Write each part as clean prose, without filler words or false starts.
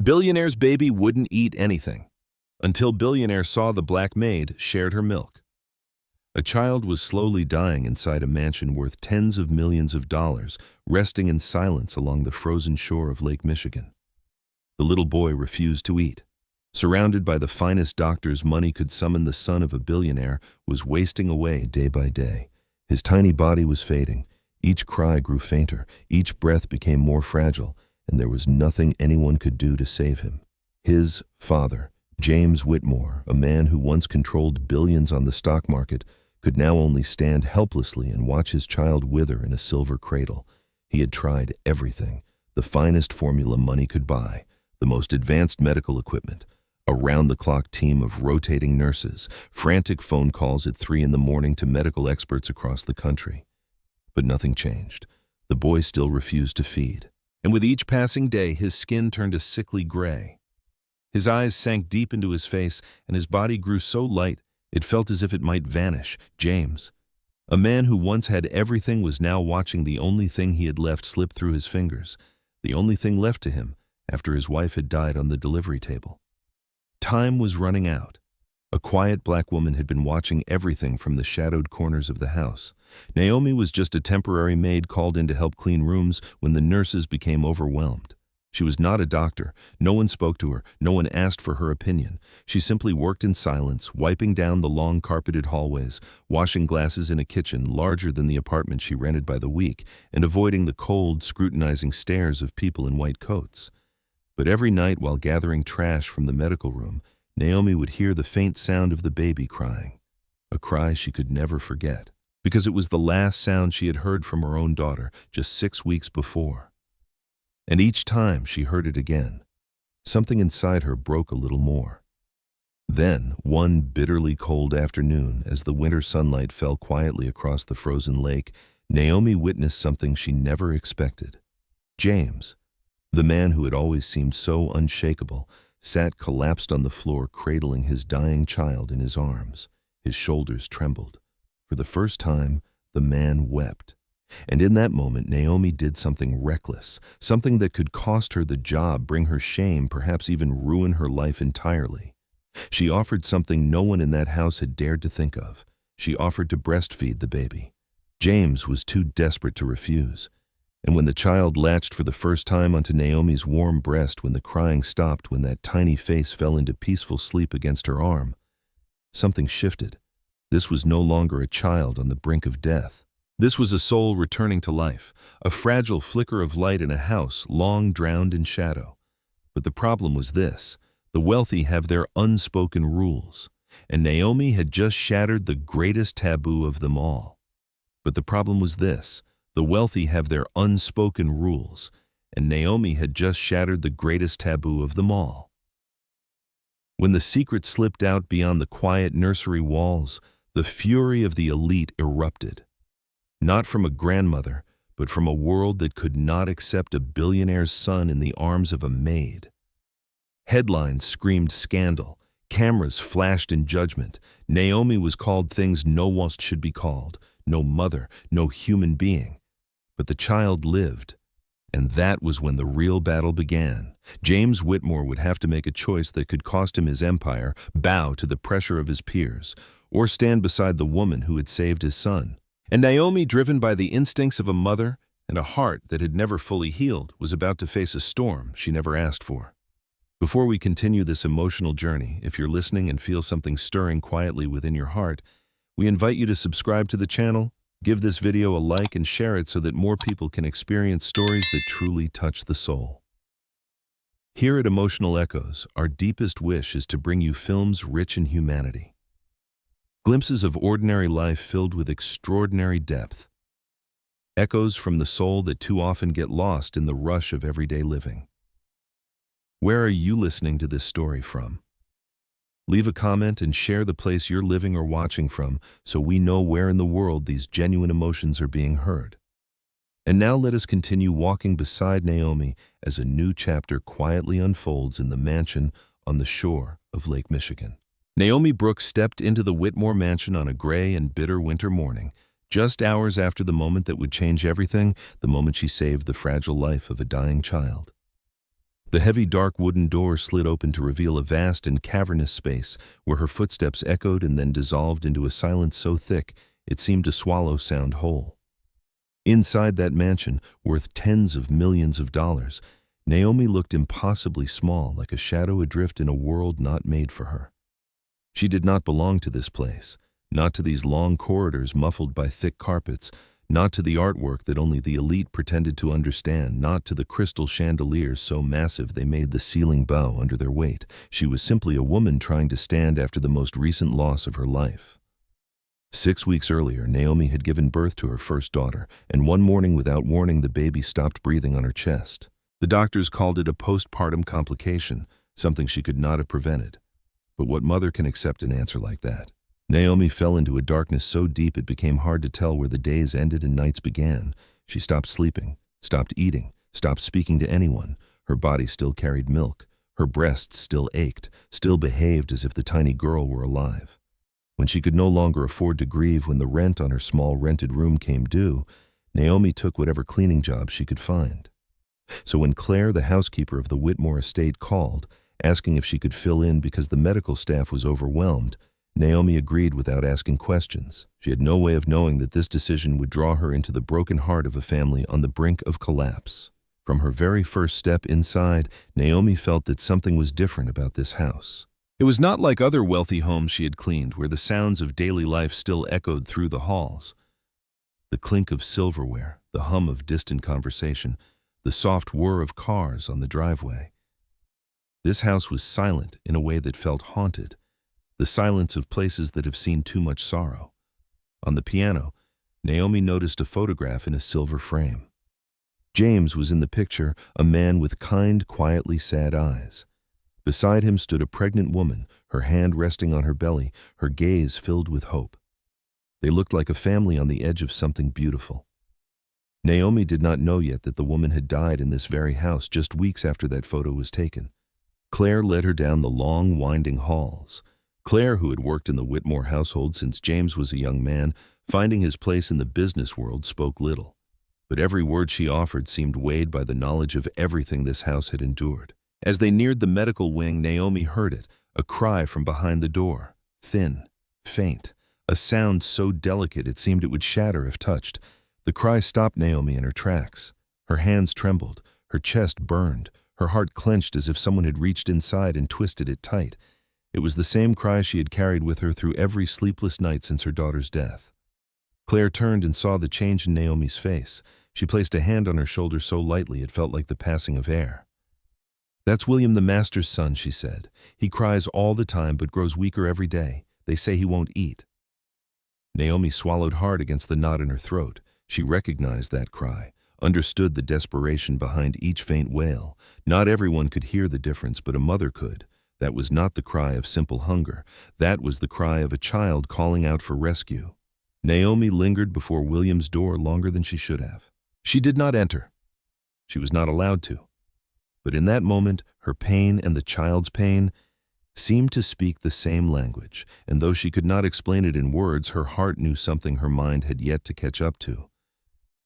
Billionaire's baby wouldn't eat anything, until Billionaire saw the black maid shared her milk. A child was slowly dying inside a mansion worth tens of millions of dollars, resting in silence along the frozen shore of Lake Michigan. The little boy refused to eat. Surrounded by the finest doctors money could summon, the son of a billionaire was wasting away day by day. His tiny body was fading. Each cry grew fainter, each breath became more fragile, and there was nothing anyone could do to save him. His father, James Whitmore, a man who once controlled billions on the stock market, could now only stand helplessly and watch his child wither in a silver cradle. He had tried everything: the finest formula money could buy, the most advanced medical equipment, a round-the-clock team of rotating nurses, frantic phone calls at 3 in the morning to medical experts across the country. But nothing changed. The boy still refused to feed. And with each passing day, his skin turned a sickly gray. His eyes sank deep into his face, and his body grew so light it felt as if it might vanish. James, a man who once had everything, was now watching the only thing he had left slip through his fingers, the only thing left to him after his wife had died on the delivery table. Time was running out. A quiet black woman had been watching everything from the shadowed corners of the house. Naomi was just a temporary maid called in to help clean rooms when the nurses became overwhelmed. She was not a doctor. No one spoke to her. No one asked for her opinion. She simply worked in silence, wiping down the long carpeted hallways, washing glasses in a kitchen larger than the apartment she rented by the week, and avoiding the cold, scrutinizing stares of people in white coats. But every night while gathering trash from the medical room, Naomi would hear the faint sound of the baby crying, a cry she could never forget, because it was the last sound she had heard from her own daughter just 6 weeks before. And each time she heard it again, something inside her broke a little more. Then, one bitterly cold afternoon, as the winter sunlight fell quietly across the frozen lake, Naomi witnessed something she never expected. James, the man who had always seemed so unshakable, sat collapsed on the floor, cradling his dying child in his arms. His shoulders trembled. For the first time, the man wept. And in that moment, Naomi did something reckless, something that could cost her the job, bring her shame, perhaps even ruin her life entirely. She offered something no one in that house had dared to think of. She offered to breastfeed the baby. James was too desperate to refuse. And when the child latched for the first time onto Naomi's warm breast, when the crying stopped, when that tiny face fell into peaceful sleep against her arm, something shifted. This was no longer a child on the brink of death. This was a soul returning to life, a fragile flicker of light in a house long drowned in shadow. But the problem was this: the wealthy have their unspoken rules, and Naomi had just shattered the greatest taboo of them all. But the problem was this: the wealthy have their unspoken rules, and Naomi had just shattered the greatest taboo of them all. When the secret slipped out beyond the quiet nursery walls, the fury of the elite erupted. Not from a grandmother, but from a world that could not accept a billionaire's son in the arms of a maid. Headlines screamed scandal. Cameras flashed in judgment. Naomi was called things no one should be called. No mother, no human being. But the child lived. And that was when the real battle began. James Whitmore would have to make a choice that could cost him his empire, bow to the pressure of his peers, or stand beside the woman who had saved his son. And Naomi, driven by the instincts of a mother and a heart that had never fully healed, was about to face a storm she never asked for. Before we continue this emotional journey, if you're listening and feel something stirring quietly within your heart, we invite you to subscribe to the channel, give this video a like, and share it so that more people can experience stories that truly touch the soul. Here at Emotional Echoes, our deepest wish is to bring you films rich in humanity. Glimpses of ordinary life filled with extraordinary depth. Echoes from the soul that too often get lost in the rush of everyday living. Where are you listening to this story from? Leave a comment and share the place you're living or watching from so we know where in the world these genuine emotions are being heard. And now let us continue walking beside Naomi as a new chapter quietly unfolds in the mansion on the shore of Lake Michigan. Naomi Brooks stepped into the Whitmore mansion on a gray and bitter winter morning, just hours after the moment that would change everything, the moment she saved the fragile life of a dying child. The heavy dark wooden door slid open to reveal a vast and cavernous space where her footsteps echoed and then dissolved into a silence so thick it seemed to swallow sound whole. Inside that mansion, worth tens of millions of dollars, Naomi looked impossibly small, like a shadow adrift in a world not made for her. She did not belong to this place, not to these long corridors muffled by thick carpets, not to the artwork that only the elite pretended to understand, not to the crystal chandeliers so massive they made the ceiling bow under their weight. She was simply a woman trying to stand after the most recent loss of her life. 6 weeks earlier, Naomi had given birth to her first daughter, and one morning without warning the baby stopped breathing on her chest. The doctors called it a postpartum complication, something she could not have prevented. But what mother can accept an answer like that? Naomi fell into a darkness so deep it became hard to tell where the days ended and nights began. She stopped sleeping, stopped eating, stopped speaking to anyone. Her body still carried milk. Her breasts still ached, still behaved as if the tiny girl were alive. When she could no longer afford to grieve when the rent on her small rented room came due, Naomi took whatever cleaning job she could find. So when Claire, the housekeeper of the Whitmore estate, called, asking if she could fill in because the medical staff was overwhelmed, Naomi agreed without asking questions. She had no way of knowing that this decision would draw her into the broken heart of a family on the brink of collapse. From her very first step inside, Naomi felt that something was different about this house. It was not like other wealthy homes she had cleaned, where the sounds of daily life still echoed through the halls. The clink of silverware, the hum of distant conversation, the soft whir of cars on the driveway. This house was silent in a way that felt haunted, the silence of places that have seen too much sorrow. On the piano, Naomi noticed a photograph in a silver frame. James was in the picture, a man with kind, quietly sad eyes. Beside him stood a pregnant woman, her hand resting on her belly, her gaze filled with hope. They looked like a family on the edge of something beautiful. Naomi did not know yet that the woman had died in this very house just weeks after that photo was taken. Claire led her down the long, winding halls. Claire, who had worked in the Whitmore household since James was a young man, finding his place in the business world, spoke little. But every word she offered seemed weighed by the knowledge of everything this house had endured. As they neared the medical wing, Naomi heard it, a cry from behind the door. Thin, faint, a sound so delicate it seemed it would shatter if touched. The cry stopped Naomi in her tracks. Her hands trembled, her chest burned, her heart clenched as if someone had reached inside and twisted it tight. It was the same cry she had carried with her through every sleepless night since her daughter's death. Claire turned and saw the change in Naomi's face. She placed a hand on her shoulder so lightly it felt like the passing of air. "That's William the master's son," she said. "He cries all the time but grows weaker every day. They say he won't eat." Naomi swallowed hard against the knot in her throat. She recognized that cry, understood the desperation behind each faint wail. Not everyone could hear the difference, but a mother could. That was not the cry of simple hunger. That was the cry of a child calling out for rescue. Naomi lingered before William's door longer than she should have. She did not enter. She was not allowed to. But in that moment, her pain and the child's pain seemed to speak the same language, and though she could not explain it in words, her heart knew something her mind had yet to catch up to.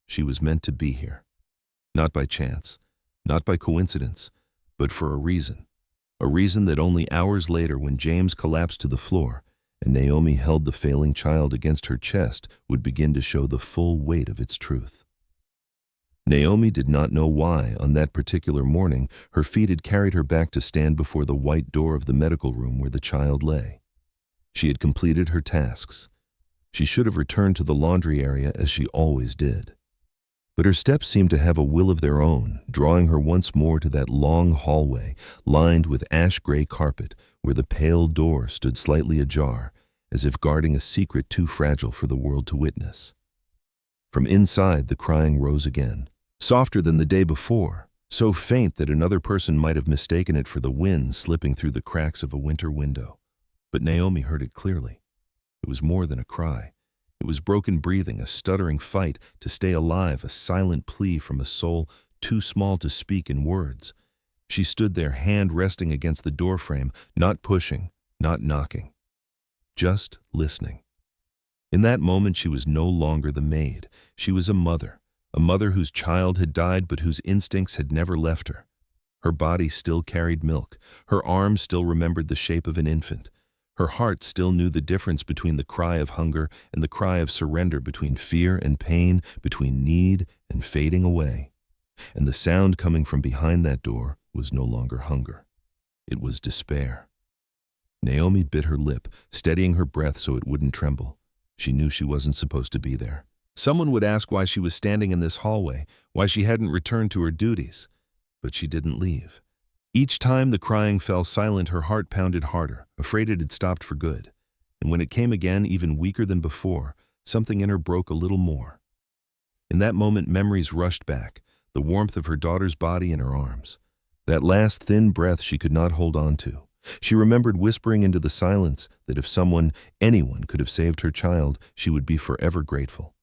She was meant to be here. Not by chance, not by coincidence, but for a reason. A reason that only hours later, when James collapsed to the floor and Naomi held the failing child against her chest, would begin to show the full weight of its truth. Naomi did not know why, on that particular morning, her feet had carried her back to stand before the white door of the medical room where the child lay. She had completed her tasks. She should have returned to the laundry area as she always did. But her steps seemed to have a will of their own, drawing her once more to that long hallway, lined with ash-gray carpet, where the pale door stood slightly ajar, as if guarding a secret too fragile for the world to witness. From inside, the crying rose again, softer than the day before, so faint that another person might have mistaken it for the wind slipping through the cracks of a winter window. But Naomi heard it clearly. It was more than a cry. It was broken breathing, a stuttering fight to stay alive, a silent plea from a soul too small to speak in words. She stood there, hand resting against the doorframe, not pushing, not knocking, just listening. In that moment, she was no longer the maid. She was a mother whose child had died but whose instincts had never left her. Her body still carried milk. Her arms still remembered the shape of an infant. Her heart still knew the difference between the cry of hunger and the cry of surrender, between fear and pain, between need and fading away. And the sound coming from behind that door was no longer hunger. It was despair. Naomi bit her lip, steadying her breath so it wouldn't tremble. She knew she wasn't supposed to be there. Someone would ask why she was standing in this hallway, why she hadn't returned to her duties. But she didn't leave. Each time the crying fell silent, her heart pounded harder, afraid it had stopped for good. And when it came again, even weaker than before, something in her broke a little more. In that moment, memories rushed back, the warmth of her daughter's body in her arms. That last thin breath she could not hold on to. She remembered whispering into the silence that if someone, anyone, could have saved her child, she would be forever grateful.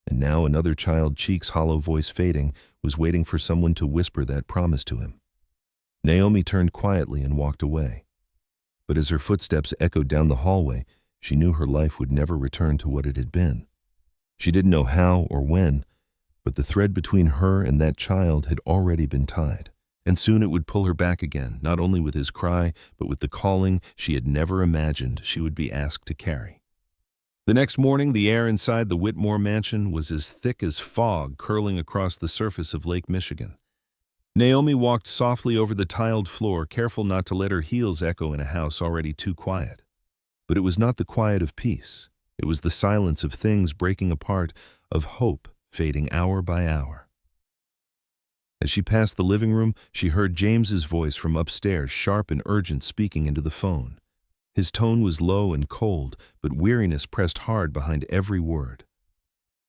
And now another child, cheek's hollow voice fading, was waiting for someone to whisper that promise to him. Naomi turned quietly and walked away. But as her footsteps echoed down the hallway, she knew her life would never return to what it had been. She didn't know how or when, but the thread between her and that child had already been tied. And soon it would pull her back again, not only with his cry, but with the calling she had never imagined she would be asked to carry. The next morning, the air inside the Whitmore mansion was as thick as fog curling across the surface of Lake Michigan. Naomi walked softly over the tiled floor, careful not to let her heels echo in a house already too quiet. But it was not the quiet of peace. It was the silence of things breaking apart, of hope fading hour by hour. As she passed the living room, she heard James's voice from upstairs, sharp and urgent, speaking into the phone. His tone was low and cold, but weariness pressed hard behind every word.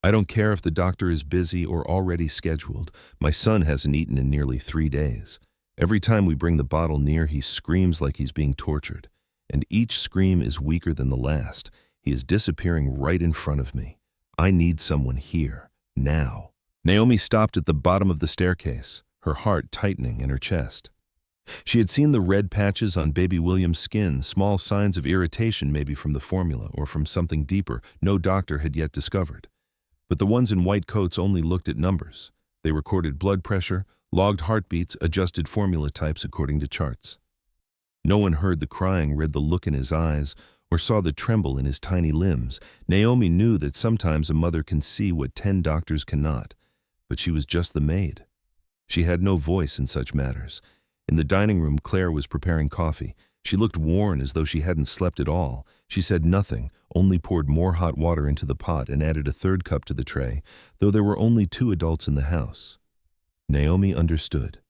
"I don't care if the doctor is busy or already scheduled. My son hasn't eaten in nearly 3 days. Every time we bring the bottle near, he screams like he's being tortured. And each scream is weaker than the last. He is disappearing right in front of me. I need someone here, now." Naomi stopped at the bottom of the staircase, her heart tightening in her chest. She had seen the red patches on baby William's skin, small signs of irritation, maybe from the formula or from something deeper no doctor had yet discovered. But the ones in white coats only looked at numbers. They recorded blood pressure, logged heartbeats, adjusted formula types according to charts. No one heard the crying, read the look in his eyes, or saw the tremble in his tiny limbs. Naomi knew that sometimes a mother can see what 10 doctors cannot. But she was just the maid. She had no voice in such matters. In the dining room, Claire was preparing coffee. She looked worn, as though she hadn't slept at all. She said nothing, only poured more hot water into the pot and added a 3rd cup to the tray, though there were only 2 adults in the house. Naomi understood.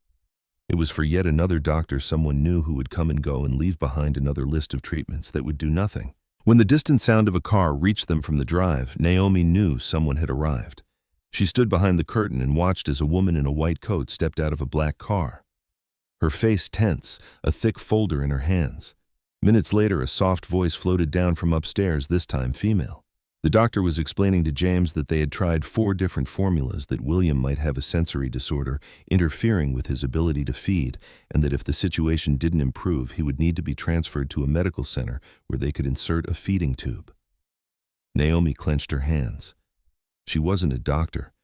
It was for yet another doctor someone knew who would come and go and leave behind another list of treatments that would do nothing. When the distant sound of a car reached them from the drive, Naomi knew someone had arrived. She stood behind the curtain and watched as a woman in a white coat stepped out of a black car. Her face tense, a thick folder in her hands. Minutes later, a soft voice floated down from upstairs, this time female. The doctor was explaining to James that they had tried 4 different formulas, that William might have a sensory disorder interfering with his ability to feed, and that if the situation didn't improve, he would need to be transferred to a medical center where they could insert a feeding tube. Naomi clenched her hands. She wasn't a doctor,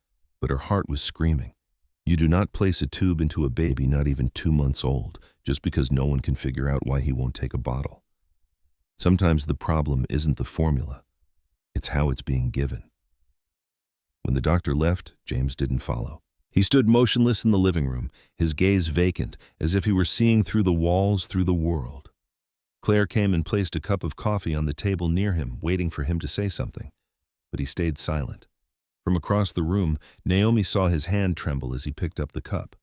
but her heart was screaming. You do not place a tube into a baby not even 2 months old, just because no one can figure out why he won't take a bottle. Sometimes the problem isn't the formula. It's how it's being given. When the doctor left, James didn't follow. He stood motionless in the living room, his gaze vacant, as if he were seeing through the walls, through the world. Claire came and placed a cup of coffee on the table near him, waiting for him to say something. But he stayed silent. From across the room, Naomi saw his hand tremble as he picked up the cup.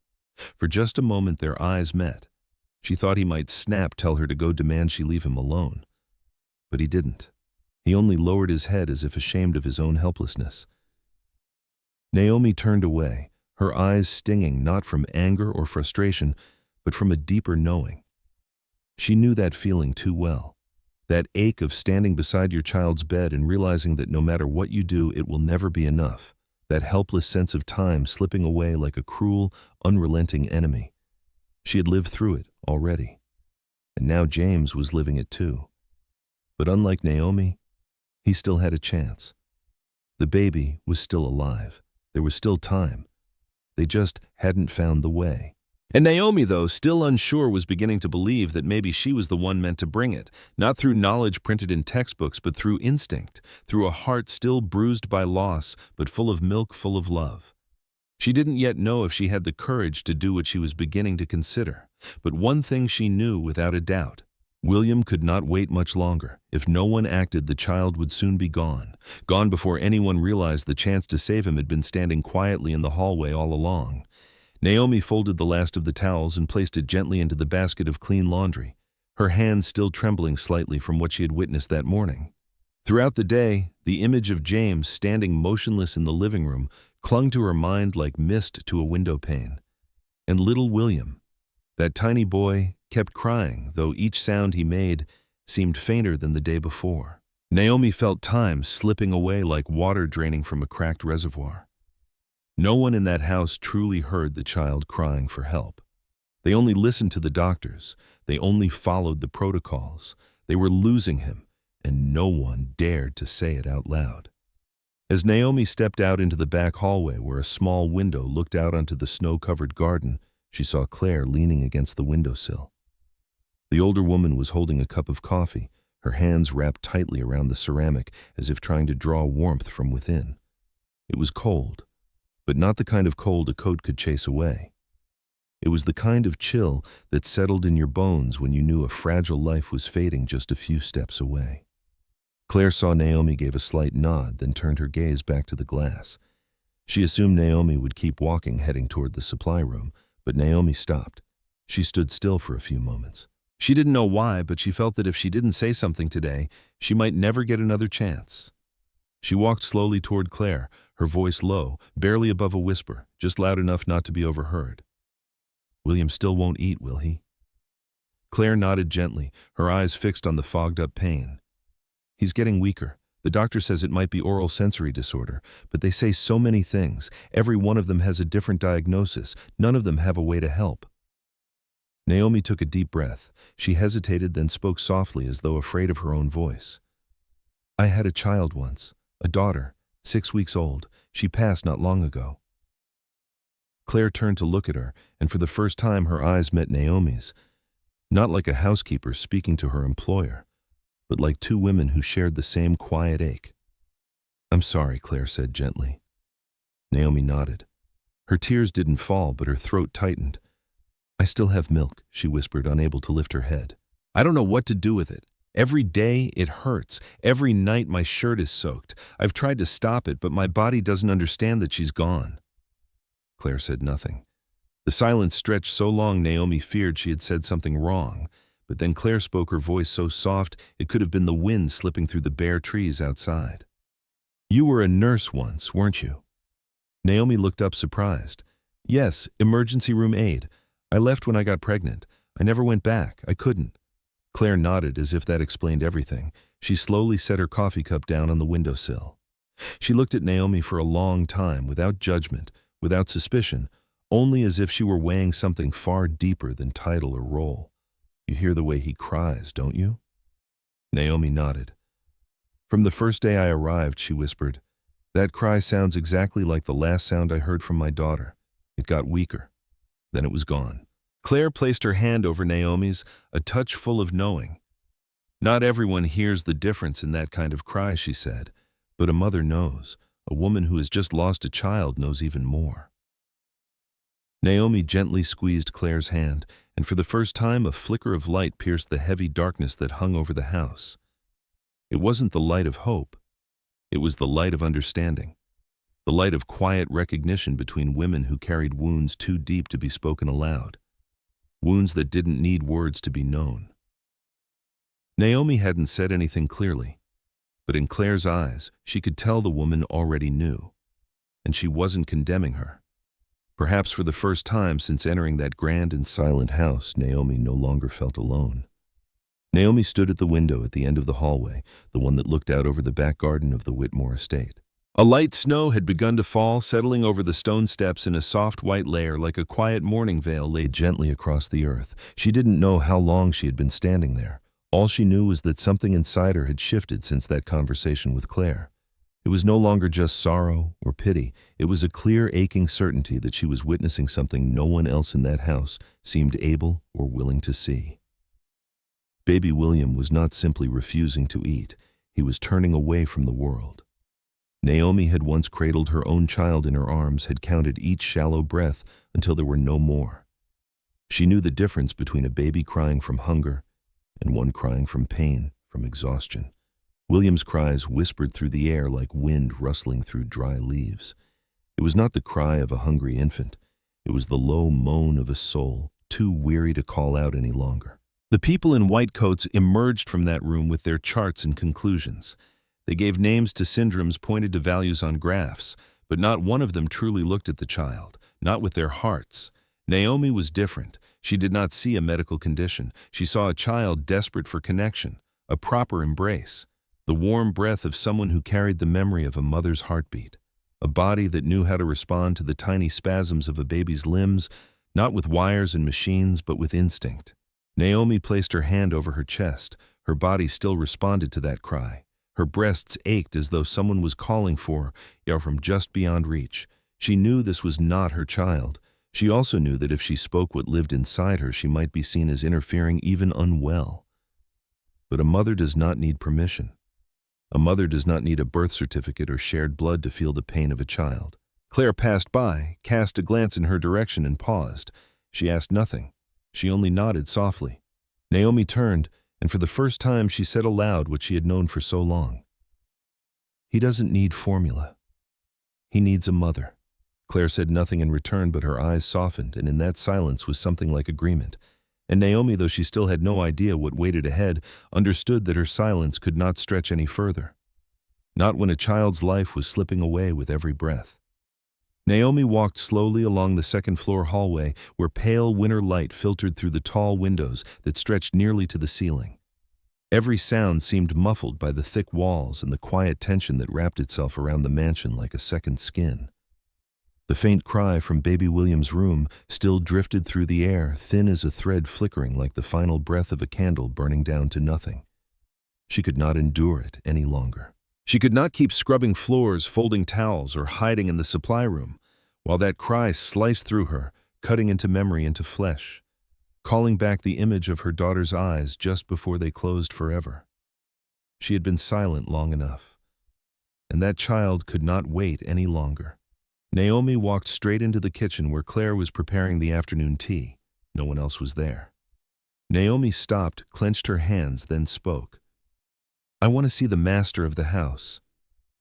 For just a moment their eyes met. She thought he might snap, tell her to go, demand she leave him alone. But he didn't. He only lowered his head as if ashamed of his own helplessness. Naomi turned away, her eyes stinging not from anger or frustration, but from a deeper knowing. She knew that feeling too well. That ache of standing beside your child's bed and realizing that no matter what you do, it will never be enough. That helpless sense of time slipping away like a cruel, unrelenting enemy. She had lived through it already. And now James was living it too. But unlike Naomi, he still had a chance. The baby was still alive. There was still time. They just hadn't found the way. And Naomi, though, still unsure, was beginning to believe that maybe she was the one meant to bring it, not through knowledge printed in textbooks, but through instinct, through a heart still bruised by loss, but full of milk, full of love. She didn't yet know if she had the courage to do what she was beginning to consider, but one thing she knew without a doubt. William could not wait much longer. If no one acted, the child would soon be gone. Gone before anyone realized the chance to save him had been standing quietly in the hallway all along. Naomi folded the last of the towels and placed it gently into the basket of clean laundry, her hands still trembling slightly from what she had witnessed that morning. Throughout the day, the image of James standing motionless in the living room clung to her mind like mist to a window pane. And little William, that tiny boy, kept crying, though each sound he made seemed fainter than the day before. Naomi felt time slipping away like water draining from a cracked reservoir. No one in that house truly heard the child crying for help. They only listened to the doctors. They only followed the protocols. They were losing him, and no one dared to say it out loud. As Naomi stepped out into the back hallway where a small window looked out onto the snow-covered garden, she saw Claire leaning against the windowsill. The older woman was holding a cup of coffee, her hands wrapped tightly around the ceramic as if trying to draw warmth from within. It was cold, but not the kind of cold a coat could chase away. It was the kind of chill that settled in your bones when you knew a fragile life was fading just a few steps away. Claire saw Naomi, gave a slight nod, then turned her gaze back to the glass. She assumed Naomi would keep walking, heading toward the supply room, but Naomi stopped. She stood still for a few moments. She didn't know why, but she felt that if she didn't say something today, she might never get another chance. She walked slowly toward Claire, her voice low, barely above a whisper, just loud enough not to be overheard. "William still won't eat, will he?" Claire nodded gently, her eyes fixed on the fogged-up pain. "He's getting weaker. The doctor says it might be oral sensory disorder, but they say so many things. Every one of them has a different diagnosis. None of them have a way to help." Naomi took a deep breath. She hesitated, then spoke softly as though afraid of her own voice. "I had a child once, a daughter, 6 weeks old. She passed not long ago." Claire turned to look at her, and for the first time her eyes met Naomi's, not like a housekeeper speaking to her employer, but like two women who shared the same quiet ache. "I'm sorry," Claire said gently. Naomi nodded. Her tears didn't fall, but her throat tightened. "I still have milk," she whispered, unable to lift her head. "I don't know what to do with it. Every day it hurts. Every night my shirt is soaked. I've tried to stop it, but my body doesn't understand that she's gone." Claire said nothing. The silence stretched so long Naomi feared she had said something wrong, but then Claire spoke, her voice so soft it could have been the wind slipping through the bare trees outside. "You were a nurse once, weren't you?" Naomi looked up surprised. "Yes, emergency room aide. I left when I got pregnant. I never went back. I couldn't." Claire nodded as if that explained everything. She slowly set her coffee cup down on the windowsill. She looked at Naomi for a long time, without judgment, without suspicion, only as if she were weighing something far deeper than title or role. "You hear the way he cries, don't you?" Naomi nodded. "From the first day I arrived," she whispered, "that cry sounds exactly like the last sound I heard from my daughter. It got weaker. Then it was gone." Claire placed her hand over Naomi's, a touch full of knowing. "Not everyone hears the difference in that kind of cry," she said, "but a mother knows. A woman who has just lost a child knows even more." Naomi gently squeezed Claire's hand, and for the first time a flicker of light pierced the heavy darkness that hung over the house. It wasn't the light of hope. It was the light of understanding. The light of quiet recognition between women who carried wounds too deep to be spoken aloud. Wounds that didn't need words to be known. Naomi hadn't said anything clearly, but in Claire's eyes, she could tell the woman already knew, and she wasn't condemning her. Perhaps for the first time since entering that grand and silent house, Naomi no longer felt alone. Naomi stood at the window at the end of the hallway, the one that looked out over the back garden of the Whitmore estate. A light snow had begun to fall, settling over the stone steps in a soft white layer like a quiet mourning veil laid gently across the earth. She didn't know how long she had been standing there. All she knew was that something inside her had shifted since that conversation with Claire. It was no longer just sorrow or pity. It was a clear, aching certainty that she was witnessing something no one else in that house seemed able or willing to see. Baby William was not simply refusing to eat. He was turning away from the world. Naomi had once cradled her own child in her arms, had counted each shallow breath until there were no more. She knew the difference between a baby crying from hunger and one crying from pain, from exhaustion. William's cries whispered through the air like wind rustling through dry leaves. It was not the cry of a hungry infant. It was the low moan of a soul, too weary to call out any longer. The people in white coats emerged from that room with their charts and conclusions. They gave names to syndromes, pointed to values on graphs, but not one of them truly looked at the child, not with their hearts. Naomi was different. She did not see a medical condition. She saw a child desperate for connection, a proper embrace, the warm breath of someone who carried the memory of a mother's heartbeat, a body that knew how to respond to the tiny spasms of a baby's limbs, not with wires and machines, but with instinct. Naomi placed her hand over her chest. Her body still responded to that cry. Her breasts ached as though someone was calling for her from just beyond reach. She knew this was not her child. She also knew that if she spoke what lived inside her, she might be seen as interfering, even unwell. But a mother does not need permission. A mother does not need a birth certificate or shared blood to feel the pain of a child. Claire passed by, cast a glance in her direction, and paused. She asked nothing. She only nodded softly. Naomi turned, and for the first time she said aloud what she had known for so long. "He doesn't need formula. He needs a mother." Claire said nothing in return, but her eyes softened, and in that silence was something like agreement. And Naomi, though she still had no idea what waited ahead, understood that her silence could not stretch any further. Not when a child's life was slipping away with every breath. Naomi walked slowly along the second-floor hallway, where pale winter light filtered through the tall windows that stretched nearly to the ceiling. Every sound seemed muffled by the thick walls and the quiet tension that wrapped itself around the mansion like a second skin. The faint cry from baby William's room still drifted through the air, thin as a thread flickering like the final breath of a candle burning down to nothing. She could not endure it any longer. She could not keep scrubbing floors, folding towels, or hiding in the supply room, while that cry sliced through her, cutting into memory, into flesh, calling back the image of her daughter's eyes just before they closed forever. She had been silent long enough, and that child could not wait any longer. Naomi walked straight into the kitchen where Claire was preparing the afternoon tea. No one else was there. Naomi stopped, clenched her hands, then spoke. "I want to see the master of the house."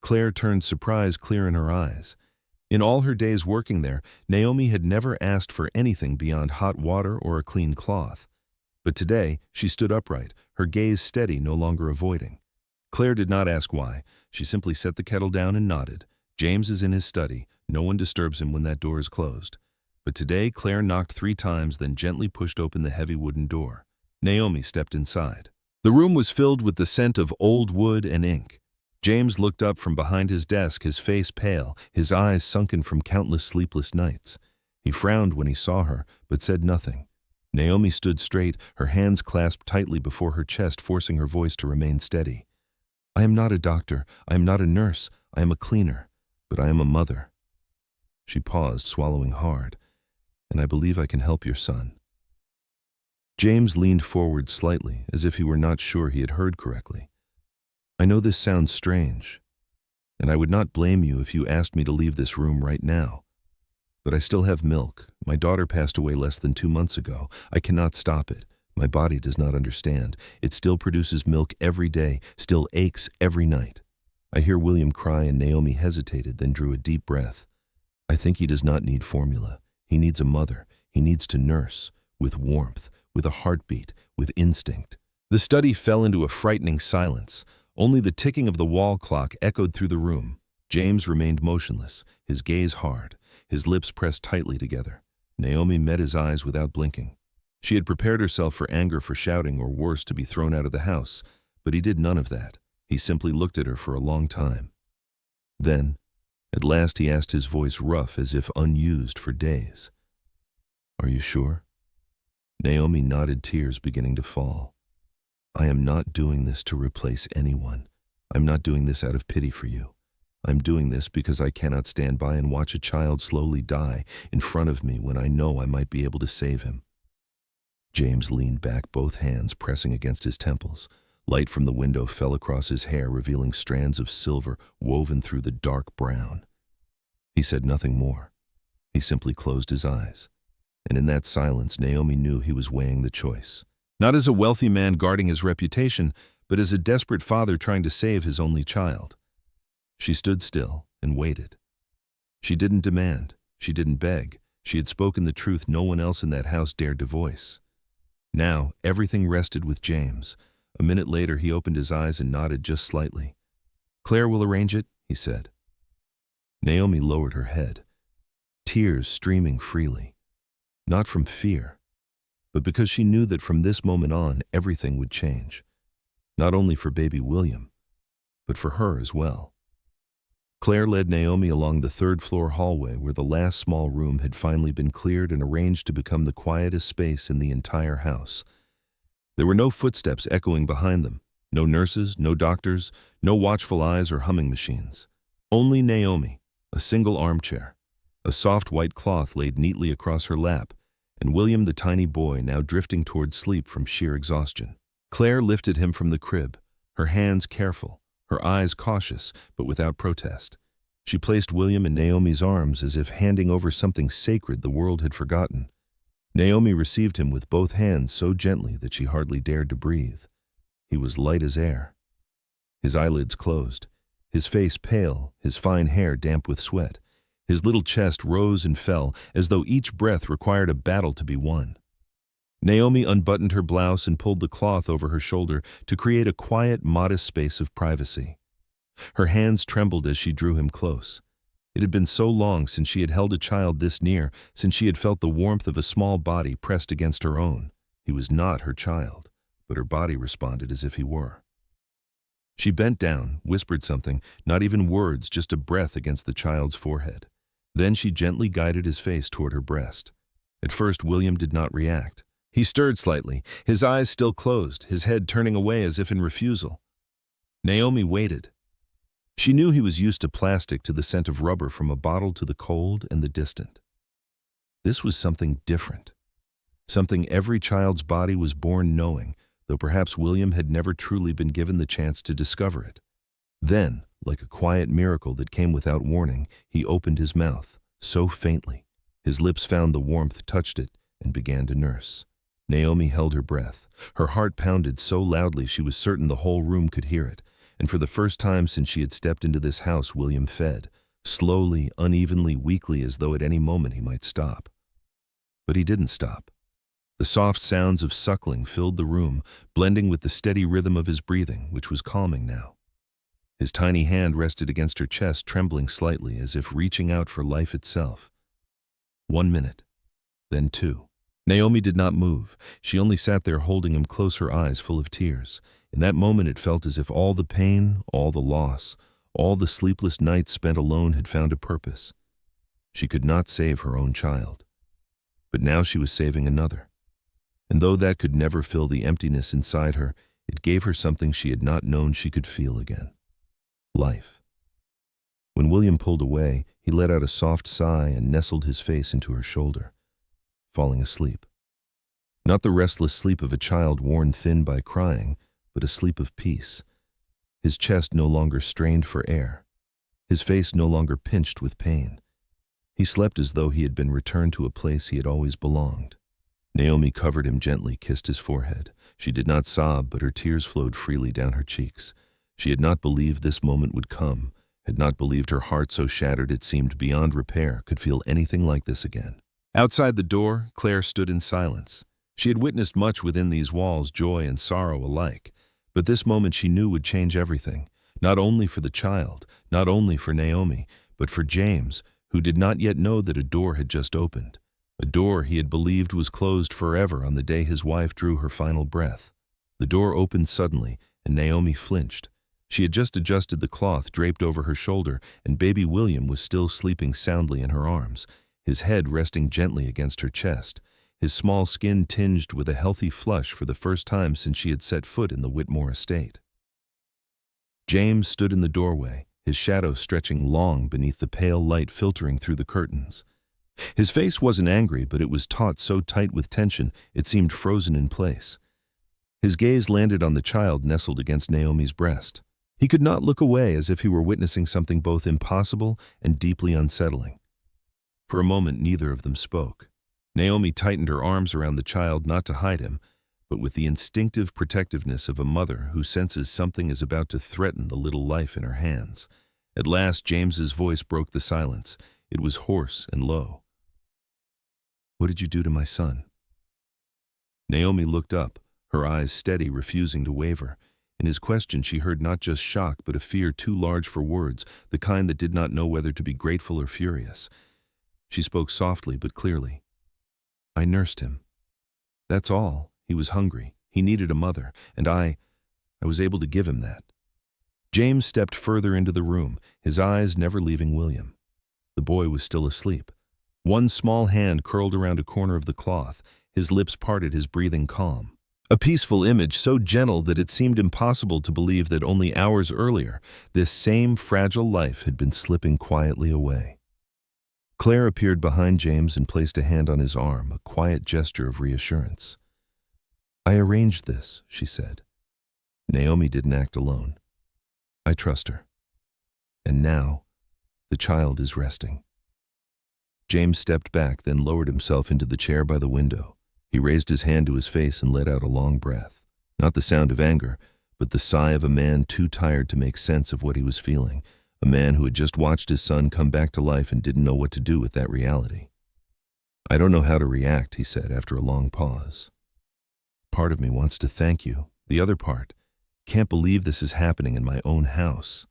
Claire turned surprise clear in her eyes. In all her days working there, Naomi had never asked for anything beyond hot water or a clean cloth. But today, she stood upright, her gaze steady, no longer avoiding. Claire did not ask why. She simply set the kettle down and nodded. James is in his study. No one disturbs him when that door is closed. But today, Claire knocked 3 times, then gently pushed open the heavy wooden door. Naomi stepped inside. The room was filled with the scent of old wood and ink. James looked up from behind his desk, his face pale, his eyes sunken from countless sleepless nights. He frowned when he saw her, but said nothing. Naomi stood straight, her hands clasped tightly before her chest, forcing her voice to remain steady. "I am not a doctor. I am not a nurse. I am a cleaner. But I am a mother." She paused, swallowing hard. "And I believe I can help your son." James leaned forward slightly, as if he were not sure he had heard correctly. "I know this sounds strange, and I would not blame you if you asked me to leave this room right now. But I still have milk. My daughter passed away less than 2 months ago. I cannot stop it. My body does not understand. It still produces milk every day, still aches every night." I hear William cry, and Naomi hesitated, then drew a deep breath. "I think he does not need formula. He needs a mother. He needs to nurse, with warmth, with a heartbeat, with instinct." The study fell into a frightening silence. Only the ticking of the wall clock echoed through the room. James remained motionless, his gaze hard, his lips pressed tightly together. Naomi met his eyes without blinking. She had prepared herself for anger, for shouting, or worse, to be thrown out of the house. But he did none of that. He simply looked at her for a long time. Then, at last, he asked, his voice rough as if unused for days. "Are you sure?" Naomi nodded, tears beginning to fall. "I am not doing this to replace anyone. I'm not doing this out of pity for you. I'm doing this because I cannot stand by and watch a child slowly die in front of me when I know I might be able to save him." James leaned back, both hands pressing against his temples. Light from the window fell across his hair, revealing strands of silver woven through the dark brown. He said nothing more. He simply closed his eyes. And in that silence, Naomi knew he was weighing the choice. Not as a wealthy man guarding his reputation, but as a desperate father trying to save his only child. She stood still and waited. She didn't demand. She didn't beg. She had spoken the truth no one else in that house dared to voice. Now, everything rested with James. A minute later, he opened his eyes and nodded just slightly. "Claire will arrange it," he said. Naomi lowered her head, tears streaming freely. Not from fear, but because she knew that from this moment on, everything would change. Not only for baby William, but for her as well. Claire led Naomi along the third-floor hallway where the last small room had finally been cleared and arranged to become the quietest space in the entire house. There were no footsteps echoing behind them, no nurses, no doctors, no watchful eyes or humming machines. Only Naomi, a single armchair, a soft white cloth laid neatly across her lap, and William the tiny boy now drifting toward sleep from sheer exhaustion. Claire lifted him from the crib, her hands careful, her eyes cautious, but without protest. She placed William in Naomi's arms as if handing over something sacred the world had forgotten. Naomi received him with both hands so gently that she hardly dared to breathe. He was light as air. His eyelids closed, his face pale, his fine hair damp with sweat. His little chest rose and fell as though each breath required a battle to be won. Naomi unbuttoned her blouse and pulled the cloth over her shoulder to create a quiet, modest space of privacy. Her hands trembled as she drew him close. It had been so long since she had held a child this near, since she had felt the warmth of a small body pressed against her own. He was not her child, but her body responded as if he were. She bent down, whispered something, not even words, just a breath against the child's forehead. Then she gently guided his face toward her breast. At first, William did not react. He stirred slightly, his eyes still closed, his head turning away as if in refusal. Naomi waited. She knew he was used to plastic, to the scent of rubber from a bottle, to the cold and the distant. This was something different. Something every child's body was born knowing, though perhaps William had never truly been given the chance to discover it. Then, like a quiet miracle that came without warning, he opened his mouth, so faintly. His lips found the warmth, touched it, and began to nurse. Naomi held her breath. Her heart pounded so loudly she was certain the whole room could hear it. And for the first time since she had stepped into this house, William fed, slowly, unevenly, weakly, as though at any moment he might stop. But he didn't stop. The soft sounds of suckling filled the room, blending with the steady rhythm of his breathing, which was calming now. His tiny hand rested against her chest, trembling slightly, as if reaching out for life itself. 1 minute, then 2. Naomi did not move. She only sat there holding him close, her eyes full of tears. In that moment it felt as if all the pain, all the loss, all the sleepless nights spent alone had found a purpose. She could not save her own child, but now she was saving another. And though that could never fill the emptiness inside her, it gave her something she had not known she could feel again. Life. When William pulled away, he let out a soft sigh and nestled his face into her shoulder, falling asleep. Not the restless sleep of a child worn thin by crying, but a sleep of peace. His chest no longer strained for air. His face no longer pinched with pain. He slept as though he had been returned to a place he had always belonged. Naomi covered him gently, kissed his forehead. She did not sob, but her tears flowed freely down her cheeks. She had not believed this moment would come, had not believed her heart, so shattered it seemed beyond repair, could feel anything like this again. Outside the door, Claire stood in silence. She had witnessed much within these walls, joy and sorrow alike. But this moment she knew would change everything, not only for the child, not only for Naomi, but for James, who did not yet know that a door had just opened, a door he had believed was closed forever on the day his wife drew her final breath. The door opened suddenly, and Naomi flinched. She had just adjusted the cloth draped over her shoulder, and baby William was still sleeping soundly in her arms, his head resting gently against her chest, his small skin tinged with a healthy flush for the first time since she had set foot in the Whitmore estate. James stood in the doorway, his shadow stretching long beneath the pale light filtering through the curtains. His face wasn't angry, but it was taut so tight with tension it seemed frozen in place. His gaze landed on the child nestled against Naomi's breast. He could not look away, as if he were witnessing something both impossible and deeply unsettling. For a moment, neither of them spoke. Naomi tightened her arms around the child, not to hide him, but with the instinctive protectiveness of a mother who senses something is about to threaten the little life in her hands. At last, James's voice broke the silence. It was hoarse and low. "What did you do to my son?" Naomi looked up, her eyes steady, refusing to waver. In his question she heard not just shock, but a fear too large for words, the kind that did not know whether to be grateful or furious. She spoke softly but clearly. "I nursed him. That's all. He was hungry. He needed a mother, and I was able to give him that." James stepped further into the room, his eyes never leaving William. The boy was still asleep. One small hand curled around a corner of the cloth, his lips parted, his breathing calm. A peaceful image so gentle that it seemed impossible to believe that only hours earlier, this same fragile life had been slipping quietly away. Claire appeared behind James and placed a hand on his arm, a quiet gesture of reassurance. "I arranged this," she said. Naomi didn't act alone. "I trust her. And now, the child is resting." James stepped back, then lowered himself into the chair by the window. He raised his hand to his face and let out a long breath. Not the sound of anger, but the sigh of a man too tired to make sense of what he was feeling. A man who had just watched his son come back to life and didn't know what to do with that reality. "I don't know how to react," he said after a long pause. "Part of me wants to thank you. The other part, can't believe this is happening in my own house."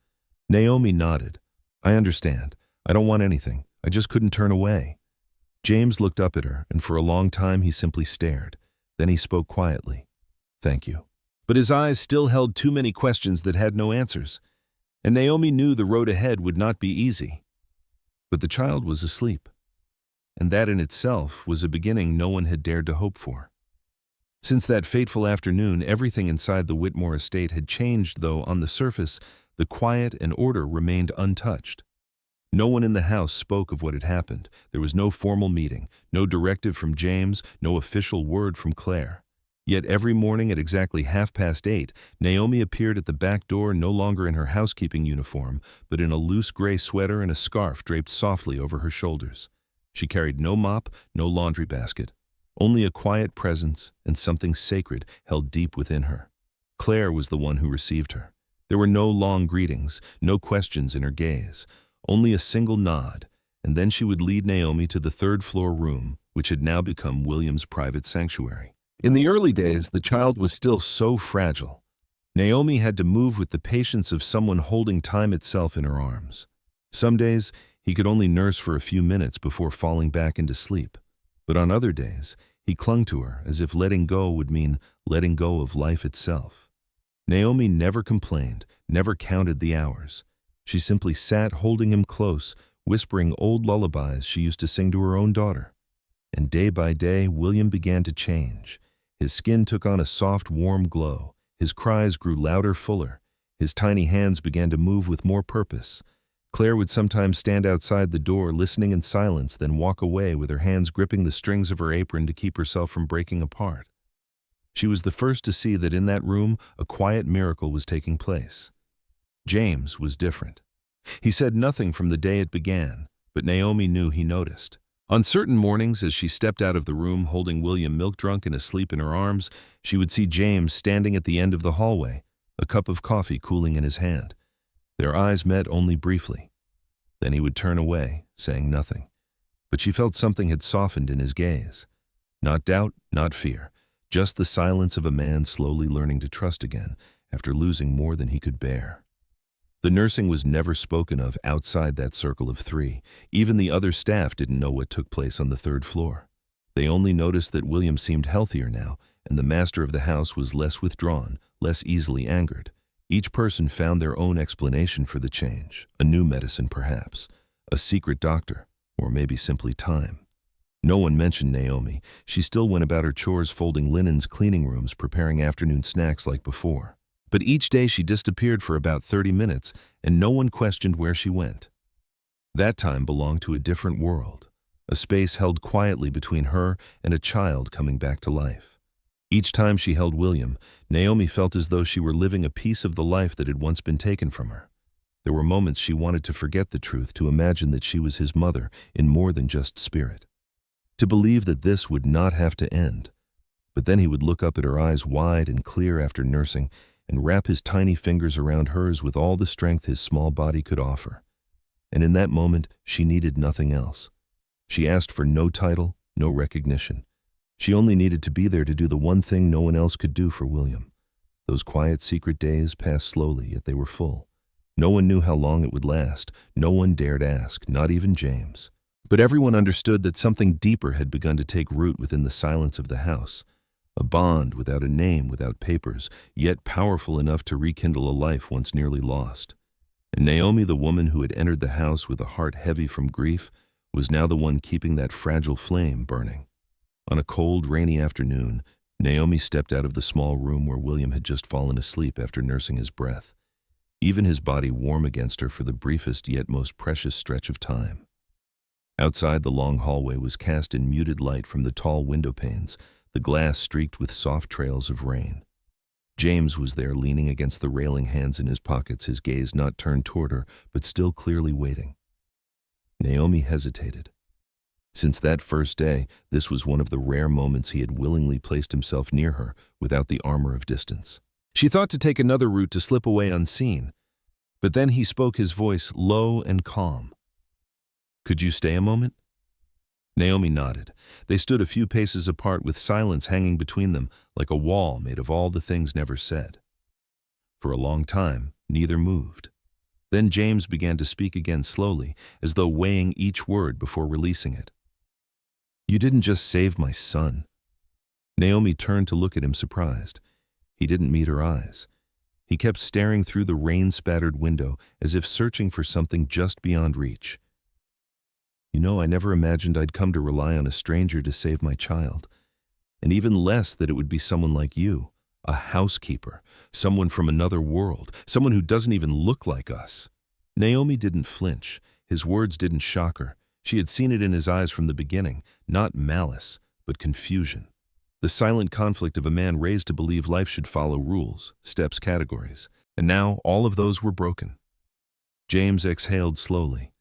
Naomi nodded. "I understand. I don't want anything. I just couldn't turn away." James looked up at her, and for a long time he simply stared. Then he spoke quietly. "Thank you." But his eyes still held too many questions that had no answers. And Naomi knew the road ahead would not be easy. But the child was asleep. And that in itself was a beginning no one had dared to hope for. Since that fateful afternoon, everything inside the Whitmore estate had changed, though on the surface, the quiet and order remained untouched. No one in the house spoke of what had happened. There was no formal meeting, no directive from James, no official word from Claire. Yet every morning at exactly 8:30, Naomi appeared at the back door, no longer in her housekeeping uniform, but in a loose gray sweater and a scarf draped softly over her shoulders. She carried no mop, no laundry basket, only a quiet presence and something sacred held deep within her. Claire was the one who received her. There were no long greetings, no questions in her gaze. Only a single nod, and then she would lead Naomi to the third-floor room, which had now become William's private sanctuary. In the early days, the child was still so fragile. Naomi had to move with the patience of someone holding time itself in her arms. Some days, he could only nurse for a few minutes before falling back into sleep. But on other days, he clung to her as if letting go would mean letting go of life itself. Naomi never complained, never counted the hours. She simply sat holding him close, whispering old lullabies she used to sing to her own daughter. And day by day, William began to change. His skin took on a soft, warm glow. His cries grew louder, fuller. His tiny hands began to move with more purpose. Claire would sometimes stand outside the door, listening in silence, then walk away with her hands gripping the strings of her apron to keep herself from breaking apart. She was the first to see that in that room, a quiet miracle was taking place. James was different. He said nothing from the day it began, but Naomi knew he noticed. On certain mornings, as she stepped out of the room holding William milk-drunk and asleep in her arms, she would see James standing at the end of the hallway, a cup of coffee cooling in his hand. Their eyes met only briefly. Then he would turn away, saying nothing. But she felt something had softened in his gaze. Not doubt, not fear, just the silence of a man slowly learning to trust again after losing more than he could bear. The nursing was never spoken of outside that circle of three. Even the other staff didn't know what took place on the third floor. They only noticed that William seemed healthier now, and the master of the house was less withdrawn, less easily angered. Each person found their own explanation for the change, a new medicine perhaps, a secret doctor, or maybe simply time. No one mentioned Naomi. She still went about her chores, folding linens, cleaning rooms, preparing afternoon snacks like before. But each day she disappeared for about 30 minutes, and no one questioned where she went. That time belonged to a different world, a space held quietly between her and a child coming back to life. Each time she held William, Naomi felt as though she were living a piece of the life that had once been taken from her. There were moments she wanted to forget the truth, to imagine that she was his mother in more than just spirit. To believe that this would not have to end. But then he would look up at her eyes wide and clear after nursing and wrap his tiny fingers around hers with all the strength his small body could offer. And in that moment, she needed nothing else. She asked for no title, no recognition. She only needed to be there to do the one thing no one else could do for William. Those quiet, secret days passed slowly, yet they were full. No one knew how long it would last. No one dared ask, not even James. But everyone understood that something deeper had begun to take root within the silence of the house. A bond without a name, without papers, yet powerful enough to rekindle a life once nearly lost. And Naomi, the woman who had entered the house with a heart heavy from grief, was now the one keeping that fragile flame burning. On a cold, rainy afternoon, Naomi stepped out of the small room where William had just fallen asleep after nursing his breath, even his body warm against her for the briefest yet most precious stretch of time. Outside, the long hallway was cast in muted light from the tall window panes, the glass streaked with soft trails of rain. James was there, leaning against the railing, hands in his pockets, his gaze not turned toward her, but still clearly waiting. Naomi hesitated. Since that first day, this was one of the rare moments he had willingly placed himself near her without the armor of distance. She thought to take another route to slip away unseen, but then he spoke, his voice low and calm. "Could you stay a moment?" Naomi nodded. They stood a few paces apart with silence hanging between them like a wall made of all the things never said. For a long time, neither moved. Then James began to speak again slowly, as though weighing each word before releasing it. "You didn't just save my son." Naomi turned to look at him, surprised. He didn't meet her eyes. He kept staring through the rain-spattered window as if searching for something just beyond reach. "You know, I never imagined I'd come to rely on a stranger to save my child. And even less that it would be someone like you, a housekeeper, someone from another world, someone who doesn't even look like us." Naomi didn't flinch. His words didn't shock her. She had seen it in his eyes from the beginning, not malice, but confusion. The silent conflict of a man raised to believe life should follow rules, steps, categories. And now all of those were broken. James exhaled slowly.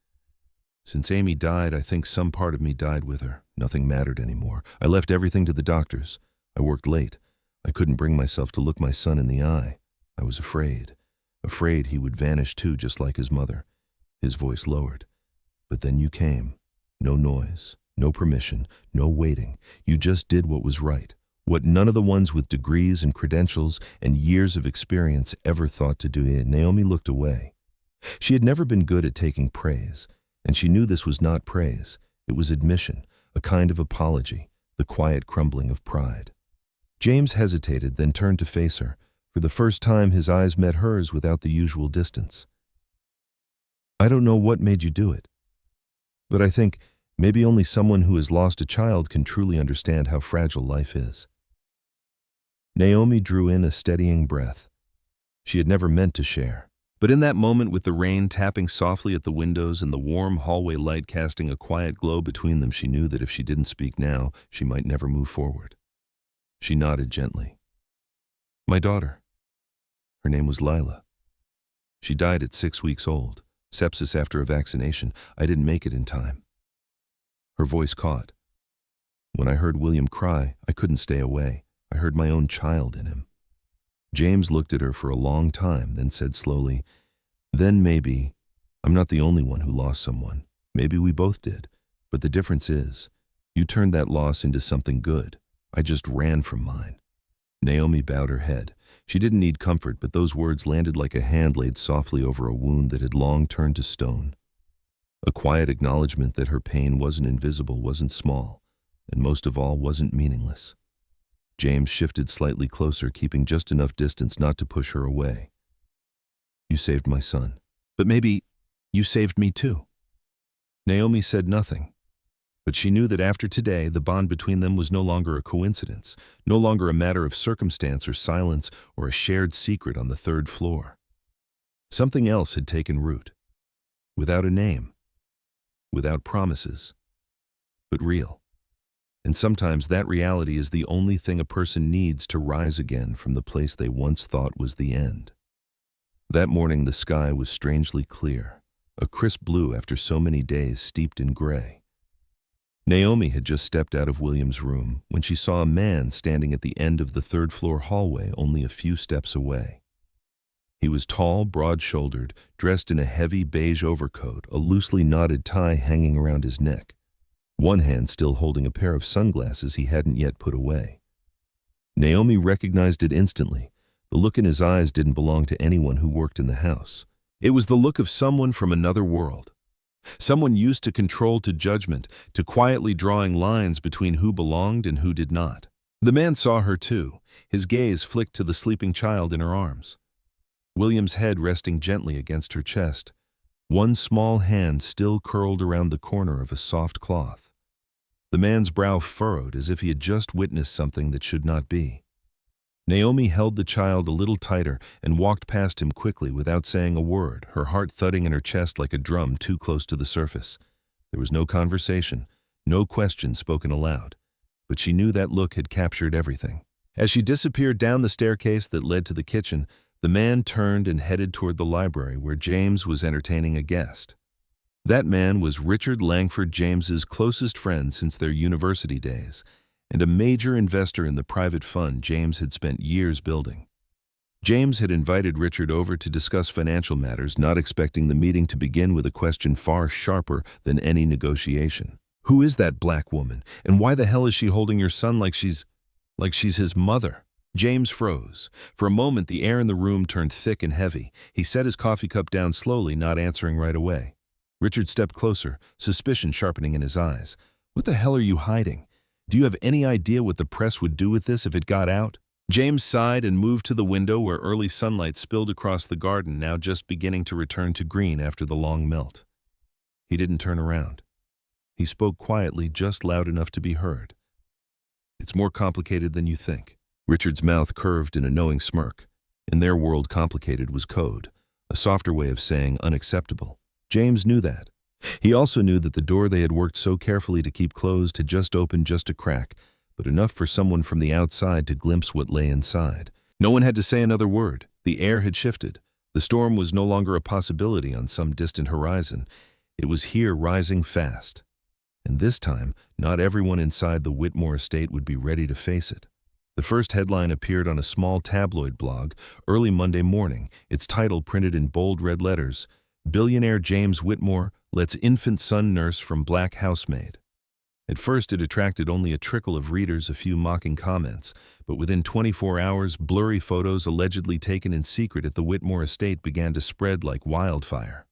"Since Amy died, I think some part of me died with her. Nothing mattered anymore. I left everything to the doctors. I worked late. I couldn't bring myself to look my son in the eye. I was afraid. Afraid he would vanish too, just like his mother." His voice lowered. "But then you came. No noise, no permission, no waiting. You just did what was right. What none of the ones with degrees and credentials and years of experience ever thought to do." Naomi looked away. She had never been good at taking praise. And she knew this was not praise. It was admission, a kind of apology, the quiet crumbling of pride. James hesitated, then turned to face her. For the first time, his eyes met hers without the usual distance. "I don't know what made you do it. But I think maybe only someone who has lost a child can truly understand how fragile life is." Naomi drew in a steadying breath. She had never meant to share. But in that moment, with the rain tapping softly at the windows and the warm hallway light casting a quiet glow between them, she knew that if she didn't speak now, she might never move forward. She nodded gently. "My daughter. Her name was Lila. She died at 6 weeks old, sepsis after a vaccination. I didn't make it in time." Her voice caught. "When I heard William cry, I couldn't stay away. I heard my own child in him." James looked at her for a long time, then said slowly, "Then maybe I'm not the only one who lost someone. Maybe we both did. But the difference is, you turned that loss into something good. I just ran from mine." Naomi bowed her head. She didn't need comfort, but those words landed like a hand laid softly over a wound that had long turned to stone. A quiet acknowledgement that her pain wasn't invisible, wasn't small, and most of all, wasn't meaningless. James shifted slightly closer, keeping just enough distance not to push her away. "You saved my son. But maybe you saved me too." Naomi said nothing. But she knew that after today, the bond between them was no longer a coincidence, no longer a matter of circumstance or silence or a shared secret on the third floor. Something else had taken root. Without a name, without promises, but real. And sometimes that reality is the only thing a person needs to rise again from the place they once thought was the end. That morning the sky was strangely clear, a crisp blue after so many days steeped in gray. Naomi had just stepped out of William's room when she saw a man standing at the end of the third-floor hallway only a few steps away. He was tall, broad-shouldered, dressed in a heavy beige overcoat, a loosely knotted tie hanging around his neck, one hand still holding a pair of sunglasses he hadn't yet put away. Naomi recognized it instantly. The look in his eyes didn't belong to anyone who worked in the house. It was the look of someone from another world. Someone used to control, to judgment, to quietly drawing lines between who belonged and who did not. The man saw her too. His gaze flicked to the sleeping child in her arms. William's head resting gently against her chest, one small hand still curled around the corner of a soft cloth. The man's brow furrowed as if he had just witnessed something that should not be. Naomi held the child a little tighter and walked past him quickly without saying a word, her heart thudding in her chest like a drum too close to the surface. There was no conversation, no question spoken aloud, but she knew that look had captured everything. As she disappeared down the staircase that led to the kitchen, the man turned and headed toward the library where James was entertaining a guest. That man was Richard Langford, James's closest friend since their university days, and a major investor in the private fund James had spent years building. James had invited Richard over to discuss financial matters, not expecting the meeting to begin with a question far sharper than any negotiation. Who is that black woman, and why the hell is she holding your son like she's his mother? James froze. For a moment, the air in the room turned thick and heavy. He set his coffee cup down slowly, not answering right away. Richard stepped closer, suspicion sharpening in his eyes. What the hell are you hiding? Do you have any idea what the press would do with this if it got out? James sighed and moved to the window where early sunlight spilled across the garden, now just beginning to return to green after the long melt. He didn't turn around. He spoke quietly, just loud enough to be heard. It's more complicated than you think. Richard's mouth curved in a knowing smirk. In their world, complicated was code, a softer way of saying unacceptable. James knew that. He also knew that the door they had worked so carefully to keep closed had just opened just a crack, but enough for someone from the outside to glimpse what lay inside. No one had to say another word. The air had shifted. The storm was no longer a possibility on some distant horizon. It was here, rising fast. And this time, not everyone inside the Whitmore estate would be ready to face it. The first headline appeared on a small tabloid blog early Monday morning, its title printed in bold red letters, "Billionaire James Whitmore lets infant son nurse from black housemaid." At first it attracted only a trickle of readers, a few mocking comments, but within 24 hours, blurry photos allegedly taken in secret at the Whitmore estate began to spread like wildfire.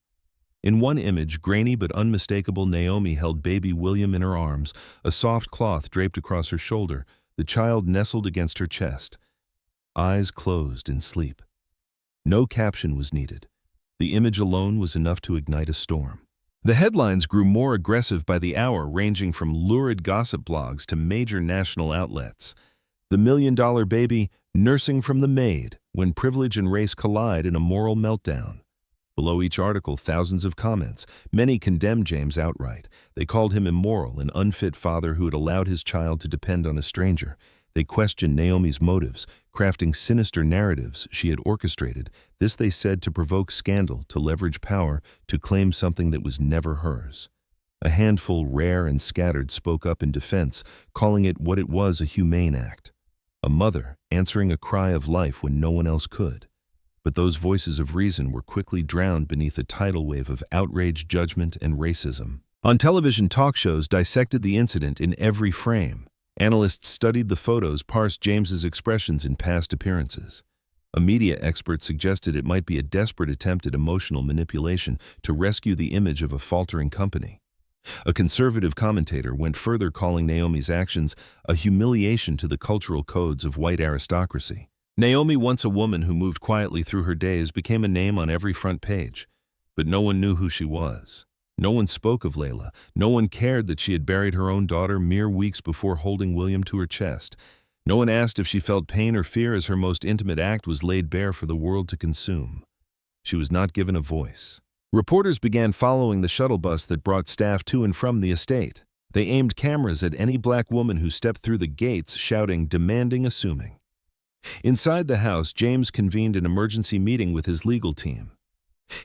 In one image, grainy but unmistakable, Naomi held baby William in her arms, a soft cloth draped across her shoulder, the child nestled against her chest, eyes closed in sleep. No caption was needed. The image alone was enough to ignite a storm. The headlines grew more aggressive by the hour, ranging from lurid gossip blogs to major national outlets. "The million-dollar baby nursing from the Maid, when privilege and race collide in a moral meltdown." Below each article, thousands of comments. Many condemned James outright. They called him immoral, an unfit father who had allowed his child to depend on a stranger. They questioned Naomi's motives, crafting sinister narratives she had orchestrated. This they said to provoke scandal, to leverage power, to claim something that was never hers. A handful, rare and scattered, spoke up in defense, calling it what it was, a humane act. A mother answering a cry of life when no one else could. But those voices of reason were quickly drowned beneath a tidal wave of outrage, judgment, and racism. On television, talk shows dissected the incident in every frame. Analysts studied the photos, parsed James's expressions in past appearances. A media expert suggested it might be a desperate attempt at emotional manipulation to rescue the image of a faltering company. A conservative commentator went further, calling Naomi's actions a humiliation to the cultural codes of white aristocracy. Naomi, once a woman who moved quietly through her days, became a name on every front page. But no one knew who she was. No one spoke of Layla. No one cared that she had buried her own daughter mere weeks before holding William to her chest. No one asked if she felt pain or fear as her most intimate act was laid bare for the world to consume. She was not given a voice. Reporters began following the shuttle bus that brought staff to and from the estate. They aimed cameras at any black woman who stepped through the gates, shouting, demanding, assuming. Inside the house, James convened an emergency meeting with his legal team.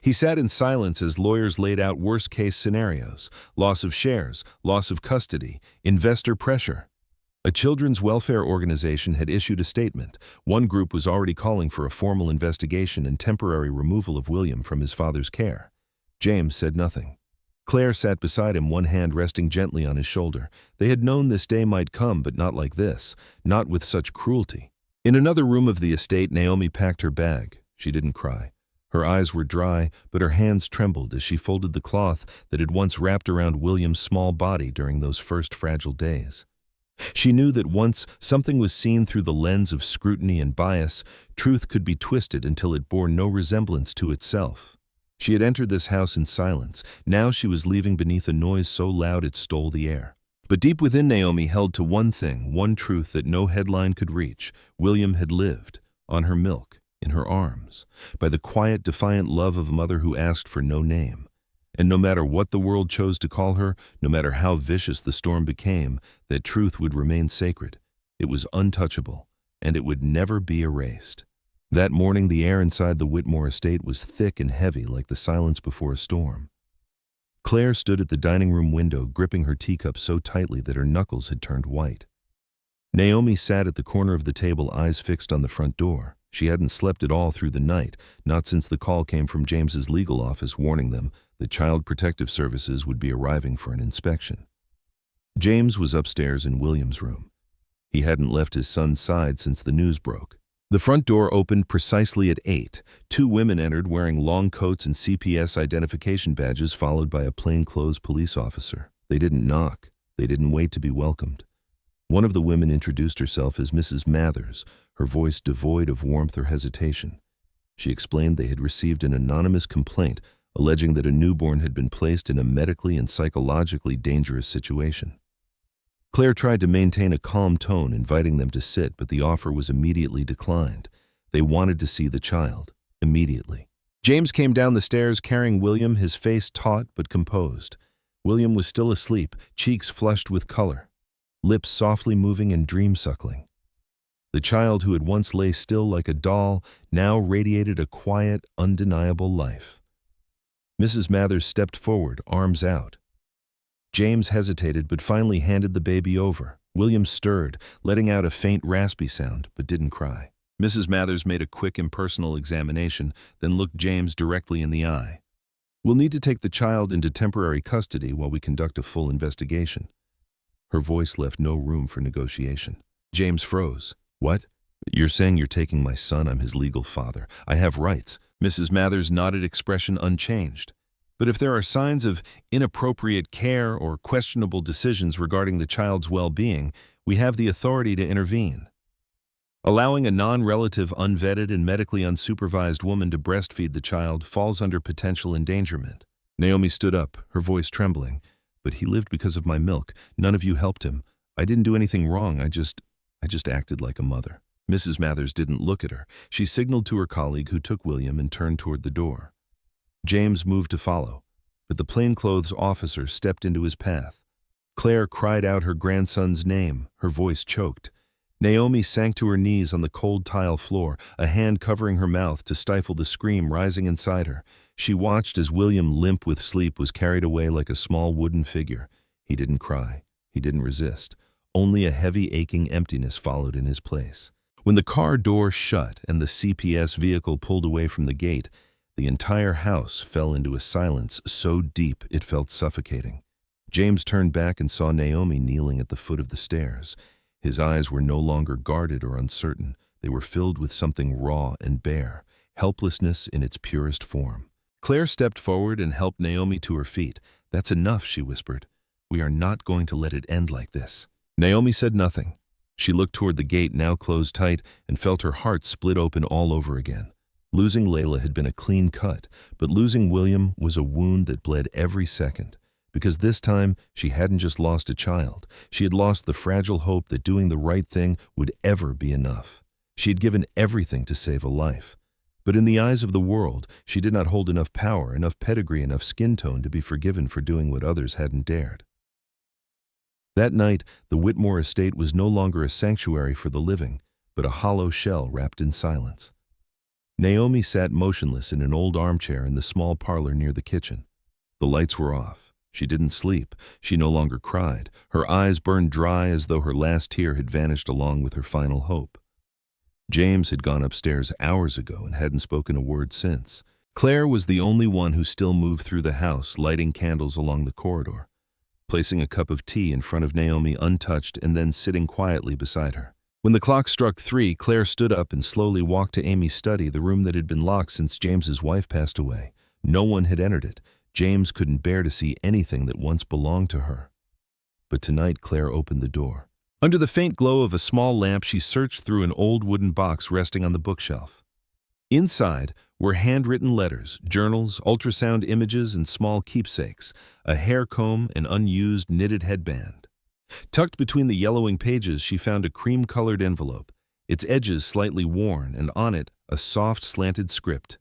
He sat in silence as lawyers laid out worst-case scenarios: loss of shares, loss of custody, investor pressure. A children's welfare organization had issued a statement. One group was already calling for a formal investigation and temporary removal of William from his father's care. James said nothing. Claire sat beside him, one hand resting gently on his shoulder. They had known this day might come, but not like this, not with such cruelty. In another room of the estate, Naomi packed her bag. She didn't cry. Her eyes were dry, but her hands trembled as she folded the cloth that had once wrapped around William's small body during those first fragile days. She knew that once something was seen through the lens of scrutiny and bias, truth could be twisted until it bore no resemblance to itself. She had entered this house in silence. Now she was leaving beneath a noise so loud it stole the air. But deep within, Naomi held to one thing, one truth that no headline could reach. William had lived, on her milk, in her arms, by the quiet, defiant love of a mother who asked for no name. And no matter what the world chose to call her, no matter how vicious the storm became, that truth would remain sacred. It was untouchable, and it would never be erased. That morning, the air inside the Whitmore estate was thick and heavy like the silence before a storm. Claire stood at the dining room window, gripping her teacup so tightly that her knuckles had turned white. Naomi sat at the corner of the table, eyes fixed on the front door. She hadn't slept at all through the night, not since the call came from James's legal office warning them that Child Protective Services would be arriving for an inspection. James was upstairs in William's room. He hadn't left his son's side since the news broke. The front door opened precisely at 8. Two women entered wearing long coats and CPS identification badges, followed by a plainclothes police officer. They didn't knock. They didn't wait to be welcomed. One of the women introduced herself as Mrs. Mathers, her voice devoid of warmth or hesitation. She explained they had received an anonymous complaint alleging that a newborn had been placed in a medically and psychologically dangerous situation. Claire tried to maintain a calm tone, inviting them to sit, but the offer was immediately declined. They wanted to see the child, immediately. James came down the stairs carrying William, his face taut but composed. William was still asleep, cheeks flushed with color, lips softly moving and dream-suckling. The child who had once lay still like a doll now radiated a quiet, undeniable life. Mrs. Mathers stepped forward, arms out. James hesitated but finally handed the baby over. William stirred, letting out a faint raspy sound, but didn't cry. Mrs. Mathers made a quick, impersonal examination, then looked James directly in the eye. "We'll need to take the child into temporary custody while we conduct a full investigation." Her voice left no room for negotiation. James froze. "What? You're saying you're taking my son? I'm his legal father. I have rights." Mrs. Mathers nodded, expression unchanged. "But if there are signs of inappropriate care or questionable decisions regarding the child's well-being, we have the authority to intervene. Allowing a non-relative, unvetted, and medically unsupervised woman to breastfeed the child falls under potential endangerment." Naomi stood up, her voice trembling. "But he lived because of my milk. None of you helped him. I didn't do anything wrong. I just acted like a mother." Mrs. Mathers didn't look at her. She signaled to her colleague, who took William and turned toward the door. James moved to follow, but the plainclothes officer stepped into his path. Claire cried out her grandson's name, her voice choked. Naomi sank to her knees on the cold tile floor, a hand covering her mouth to stifle the scream rising inside her. She watched as William, limp with sleep, was carried away like a small wooden figure. He didn't cry. He didn't resist. Only a heavy, aching emptiness followed in his place. When the car door shut and the CPS vehicle pulled away from the gate, the entire house fell into a silence so deep it felt suffocating. James turned back and saw Naomi kneeling at the foot of the stairs. His eyes were no longer guarded or uncertain. They were filled with something raw and bare, helplessness in its purest form. Claire stepped forward and helped Naomi to her feet. "That's enough," she whispered. "We are not going to let it end like this." Naomi said nothing. She looked toward the gate, now closed tight, and felt her heart split open all over again. Losing Layla had been a clean cut, but losing William was a wound that bled every second. Because this time, she hadn't just lost a child. She had lost the fragile hope that doing the right thing would ever be enough. She had given everything to save a life. But in the eyes of the world, she did not hold enough power, enough pedigree, enough skin tone to be forgiven for doing what others hadn't dared. That night, the Whitmore estate was no longer a sanctuary for the living, but a hollow shell wrapped in silence. Naomi sat motionless in an old armchair in the small parlor near the kitchen. The lights were off. She didn't sleep. She no longer cried. Her eyes burned dry as though her last tear had vanished along with her final hope. James had gone upstairs hours ago and hadn't spoken a word since. Claire was the only one who still moved through the house, lighting candles along the corridor, placing a cup of tea in front of Naomi untouched and then sitting quietly beside her. When the clock struck 3, Claire stood up and slowly walked to Amy's study, the room that had been locked since James's wife passed away. No one had entered it. James couldn't bear to see anything that once belonged to her. But tonight Claire opened the door. Under the faint glow of a small lamp, she searched through an old wooden box resting on the bookshelf. Inside were handwritten letters, journals, ultrasound images, and small keepsakes, a hair comb, an unused knitted headband. Tucked between the yellowing pages, she found a cream-colored envelope, its edges slightly worn, and on it a soft, slanted script.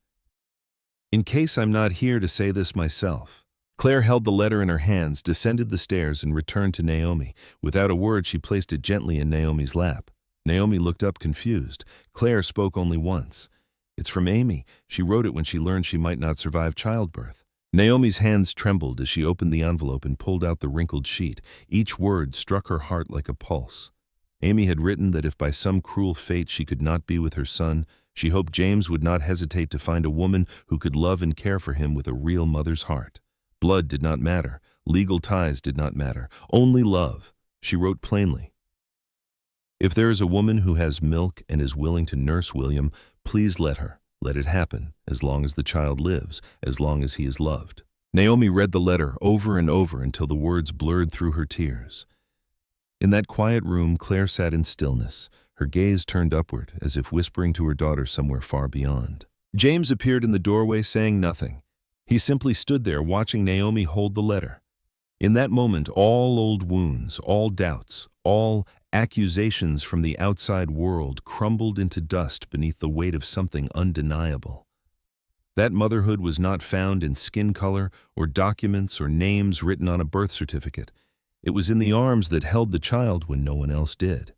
"In case I'm not here to say this myself." Claire held the letter in her hands, descended the stairs, and returned to Naomi. Without a word, she placed it gently in Naomi's lap. Naomi looked up confused. Claire spoke only once. "It's from Amy. She wrote it when she learned she might not survive childbirth." Naomi's hands trembled as she opened the envelope and pulled out the wrinkled sheet. Each word struck her heart like a pulse. Amy had written that if by some cruel fate she could not be with her son, she hoped James would not hesitate to find a woman who could love and care for him with a real mother's heart. Blood did not matter. Legal ties did not matter. Only love. She wrote plainly, "If there is a woman who has milk and is willing to nurse William, please let her. Let it happen, as long as the child lives, as long as he is loved." Naomi read the letter over and over until the words blurred through her tears. In that quiet room, Claire sat in stillness, her gaze turned upward, as if whispering to her daughter somewhere far beyond. James appeared in the doorway, saying nothing. He simply stood there, watching Naomi hold the letter. In that moment, all old wounds, all doubts, all accusations from the outside world crumbled into dust beneath the weight of something undeniable. That motherhood was not found in skin color or documents or names written on a birth certificate. It was in the arms that held the child when no one else did.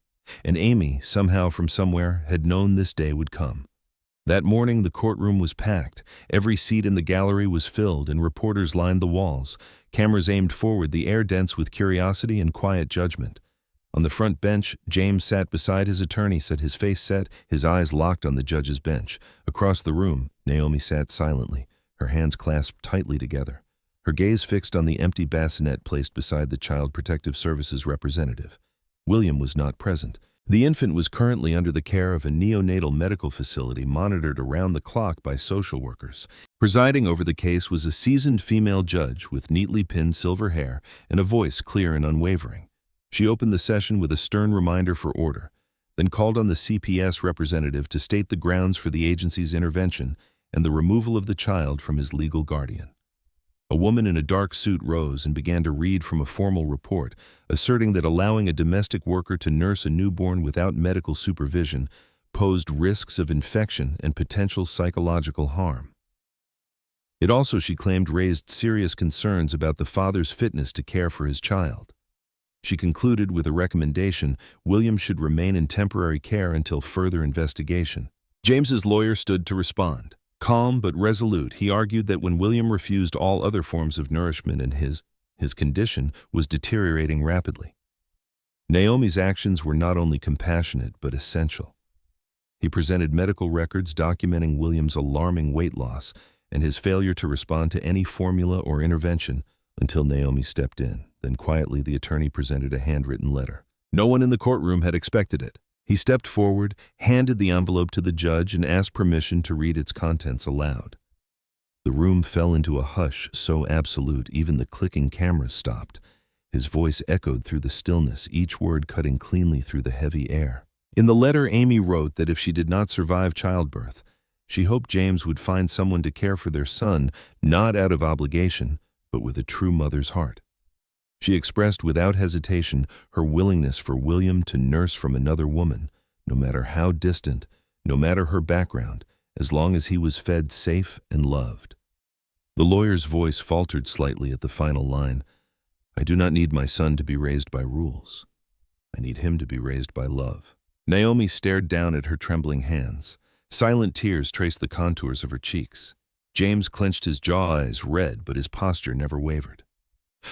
And Amy, somehow from somewhere, had known this day would come. That morning, the courtroom was packed. Every seat in the gallery was filled, and reporters lined the walls. Cameras aimed forward, the air dense with curiosity and quiet judgment. On the front bench, James sat beside his attorney, his face set, his eyes locked on the judge's bench. Across the room, Naomi sat silently, her hands clasped tightly together, her gaze fixed on the empty bassinet placed beside the Child Protective Services representative. William was not present. The infant was currently under the care of a neonatal medical facility monitored around the clock by social workers. Presiding over the case was a seasoned female judge with neatly pinned silver hair and a voice clear and unwavering. She opened the session with a stern reminder for order, then called on the CPS representative to state the grounds for the agency's intervention and the removal of the child from his legal guardian. A woman in a dark suit rose and began to read from a formal report, asserting that allowing a domestic worker to nurse a newborn without medical supervision posed risks of infection and potential psychological harm. It also, she claimed, raised serious concerns about the father's fitness to care for his child. She concluded with a recommendation: William should remain in temporary care until further investigation. James's lawyer stood to respond. Calm but resolute, he argued that when William refused all other forms of nourishment and his condition was deteriorating rapidly. Naomi's actions were not only compassionate but essential. He presented medical records documenting William's alarming weight loss and his failure to respond to any formula or intervention until Naomi stepped in. Then quietly the attorney presented a handwritten letter. No one in the courtroom had expected it. He stepped forward, handed the envelope to the judge, and asked permission to read its contents aloud. The room fell into a hush so absolute even the clicking cameras stopped. His voice echoed through the stillness, each word cutting cleanly through the heavy air. In the letter, Amy wrote that if she did not survive childbirth, She hoped James would find someone to care for their son, not out of obligation, but with a true mother's heart. She expressed without hesitation her willingness for William to nurse from another woman, no matter how distant, no matter her background, as long as he was fed safe and loved. The lawyer's voice faltered slightly at the final line. I do not need my son to be raised by rules. I need him to be raised by love. Naomi stared down at her trembling hands. Silent tears traced the contours of her cheeks. James clenched his jaw, eyes red, but his posture never wavered.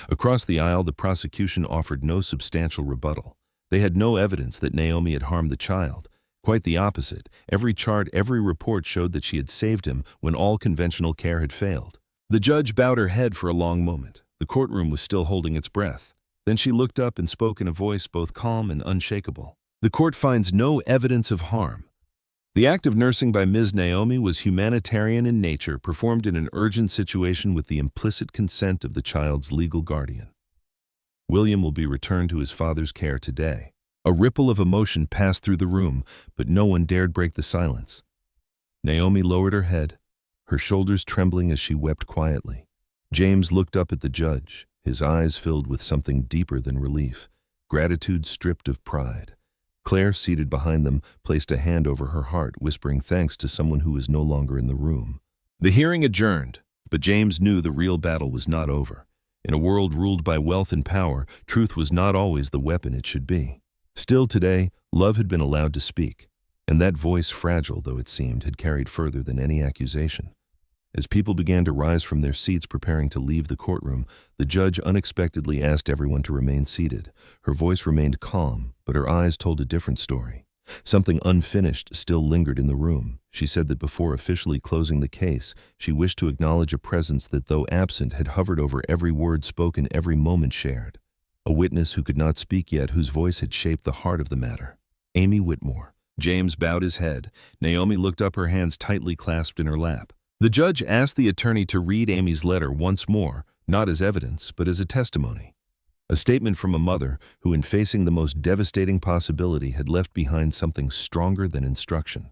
Across the aisle, the prosecution offered no substantial rebuttal. They had no evidence that Naomi had harmed the child. Quite the opposite. Every chart, every report showed that she had saved him when all conventional care had failed. The judge bowed her head for a long moment. The courtroom was still holding its breath. Then she looked up and spoke in a voice both calm and unshakable. The court finds no evidence of harm. The act of nursing by Ms. Naomi was humanitarian in nature, performed in an urgent situation with the implicit consent of the child's legal guardian. William will be returned to his father's care today. A ripple of emotion passed through the room, but no one dared break the silence. Naomi lowered her head, her shoulders trembling as she wept quietly. James looked up at the judge, his eyes filled with something deeper than relief, gratitude stripped of pride. Claire, seated behind them, placed a hand over her heart, whispering thanks to someone who was no longer in the room. The hearing adjourned, but James knew the real battle was not over. In a world ruled by wealth and power, truth was not always the weapon it should be. Still today, love had been allowed to speak, and that voice, fragile though it seemed, had carried further than any accusation. As people began to rise from their seats preparing to leave the courtroom, the judge unexpectedly asked everyone to remain seated. Her voice remained calm, but her eyes told a different story. Something unfinished still lingered in the room. She said that before officially closing the case, she wished to acknowledge a presence that, though absent, had hovered over every word spoken, every moment shared. A witness who could not speak yet, whose voice had shaped the heart of the matter. Amy Whitmore. James bowed his head. Naomi looked up, her hands tightly clasped in her lap. The judge asked the attorney to read Amy's letter once more, not as evidence, but as a testimony. A statement from a mother who, in facing the most devastating possibility, had left behind something stronger than instruction.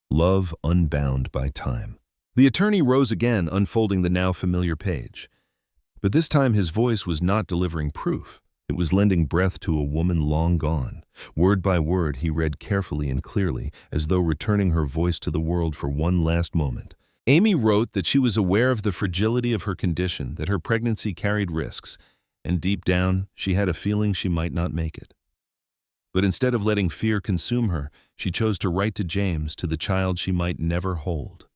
Love unbound by time. The attorney rose again, unfolding the now familiar page. But this time his voice was not delivering proof. It was lending breath to a woman long gone. Word by word he read carefully and clearly, as though returning her voice to the world for one last moment. Amy wrote that she was aware of the fragility of her condition, that her pregnancy carried risks, and deep down, she had a feeling she might not make it. But instead of letting fear consume her, she chose to write to James, to the child she might never hold.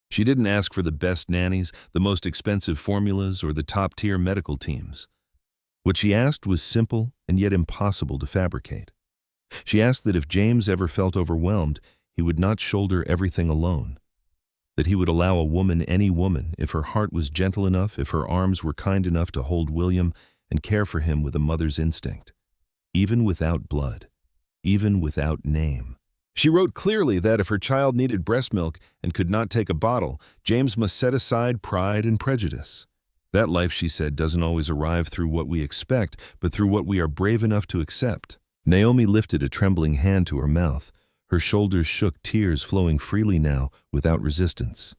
She didn't ask for the best nannies, the most expensive formulas, or the top-tier medical teams. What she asked was simple and yet impossible to fabricate. She asked that if James ever felt overwhelmed, he would not shoulder everything alone. That he would allow a woman, any woman, if her heart was gentle enough, if her arms were kind enough, to hold William and care for him with a mother's instinct. Even without blood, even without name. She wrote clearly that if her child needed breast milk and could not take a bottle, James must set aside pride and prejudice. That life, she said, doesn't always arrive through what we expect, but through what we are brave enough to accept. Naomi lifted a trembling hand to her mouth. Her shoulders shook, tears flowing freely now, without resistance.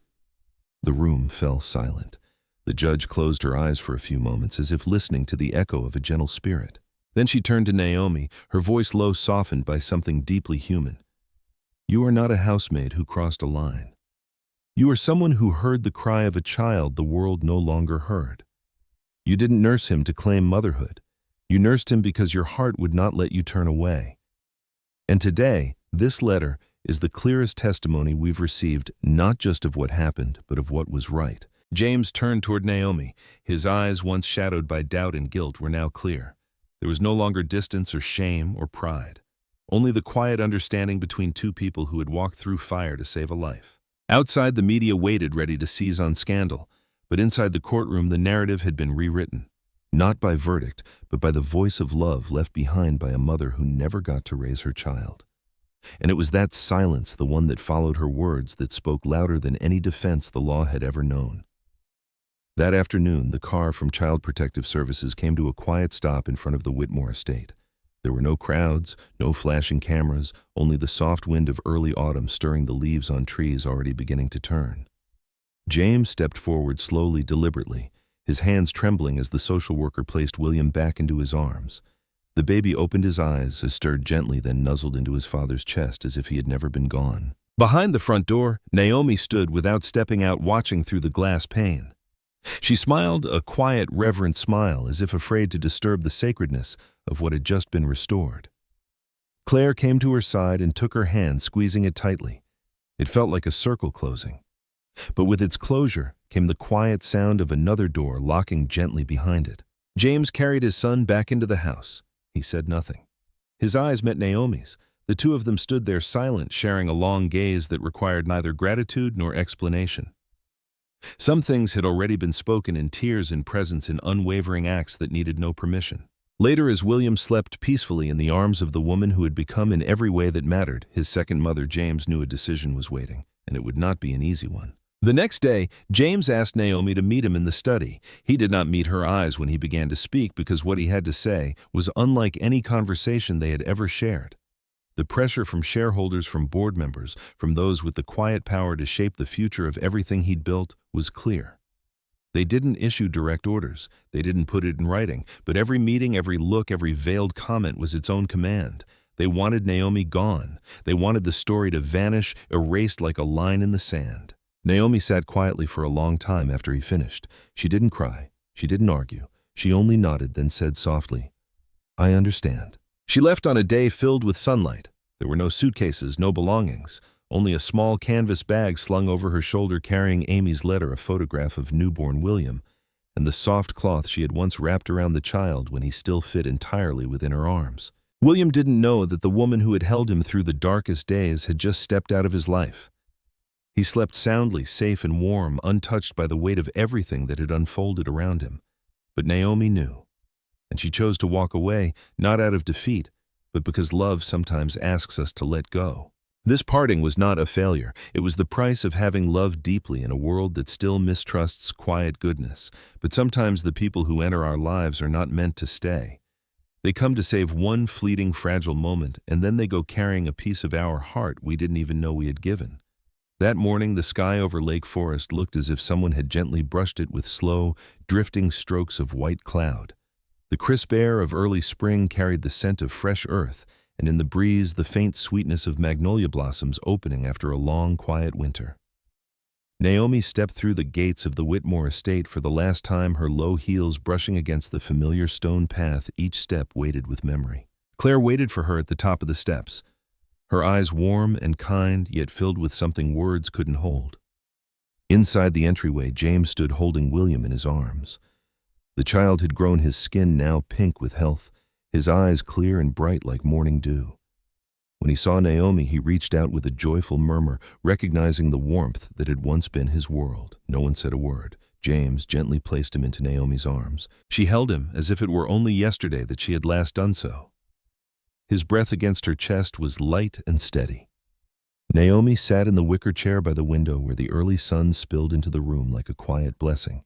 The room fell silent. The judge closed her eyes for a few moments, as if listening to the echo of a gentle spirit. Then she turned to Naomi, her voice low, softened by something deeply human. You are not a housemaid who crossed a line. You are someone who heard the cry of a child the world no longer heard. You didn't nurse him to claim motherhood. You nursed him because your heart would not let you turn away. And today, this letter is the clearest testimony we've received, not just of what happened, but of what was right. James turned toward Naomi. His eyes, once shadowed by doubt and guilt, were now clear. There was no longer distance or shame or pride. Only the quiet understanding between two people who had walked through fire to save a life. Outside, the media waited, ready to seize on scandal. But inside the courtroom, the narrative had been rewritten. Not by verdict, but by the voice of love left behind by a mother who never got to raise her child. And it was that silence, the one that followed her words, that spoke louder than any defense the law had ever known. That afternoon, the car from Child Protective Services came to a quiet stop in front of the Whitmore estate. There were no crowds, no flashing cameras, only the soft wind of early autumn stirring the leaves on trees already beginning to turn. James stepped forward slowly, deliberately, his hands trembling as the social worker placed William back into his arms. The baby opened his eyes, stirred gently, then nuzzled into his father's chest as if he had never been gone. Behind the front door, Naomi stood without stepping out, watching through the glass pane. She smiled, a quiet, reverent smile, as if afraid to disturb the sacredness of what had just been restored. Claire came to her side and took her hand, squeezing it tightly. It felt like a circle closing. But with its closure came the quiet sound of another door locking gently behind it. James carried his son back into the house. He said nothing. His eyes met Naomi's. The two of them stood there silent, sharing a long gaze that required neither gratitude nor explanation. Some things had already been spoken in tears and presence, in unwavering acts that needed no permission. Later, as William slept peacefully in the arms of the woman who had become in every way that mattered, his second mother, James knew a decision was waiting, and it would not be an easy one. The next day, James asked Naomi to meet him in the study. He did not meet her eyes when he began to speak, because what he had to say was unlike any conversation they had ever shared. The pressure from shareholders, from board members, from those with the quiet power to shape the future of everything he'd built was clear. They didn't issue direct orders. They didn't put it in writing. But every meeting, every look, every veiled comment was its own command. They wanted Naomi gone. They wanted the story to vanish, erased like a line in the sand. Naomi sat quietly for a long time after he finished. She didn't cry. She didn't argue. She only nodded, then said softly, "I understand." She left on a day filled with sunlight. There were no suitcases, no belongings, only a small canvas bag slung over her shoulder carrying Amy's letter, a photograph of newborn William, and the soft cloth she had once wrapped around the child when he still fit entirely within her arms. William didn't know that the woman who had held him through the darkest days had just stepped out of his life. He slept soundly, safe and warm, untouched by the weight of everything that had unfolded around him. But Naomi knew. And she chose to walk away, not out of defeat, but because love sometimes asks us to let go. This parting was not a failure. It was the price of having loved deeply in a world that still mistrusts quiet goodness. But sometimes the people who enter our lives are not meant to stay. They come to save one fleeting, fragile moment, and then they go carrying a piece of our heart we didn't even know we had given. That morning, the sky over Lake Forest looked as if someone had gently brushed it with slow, drifting strokes of white cloud. The crisp air of early spring carried the scent of fresh earth, and in the breeze the faint sweetness of magnolia blossoms opening after a long, quiet winter. Naomi stepped through the gates of the Whitmore estate for the last time, her low heels brushing against the familiar stone path, each step weighted with memory. Claire waited for her at the top of the steps, her eyes warm and kind, yet filled with something words couldn't hold. Inside the entryway, James stood holding William in his arms. The child had grown, his skin now pink with health, his eyes clear and bright like morning dew. When he saw Naomi, he reached out with a joyful murmur, recognizing the warmth that had once been his world. No one said a word. James gently placed him into Naomi's arms. She held him as if it were only yesterday that she had last done so. His breath against her chest was light and steady. Naomi sat in the wicker chair by the window where the early sun spilled into the room like a quiet blessing.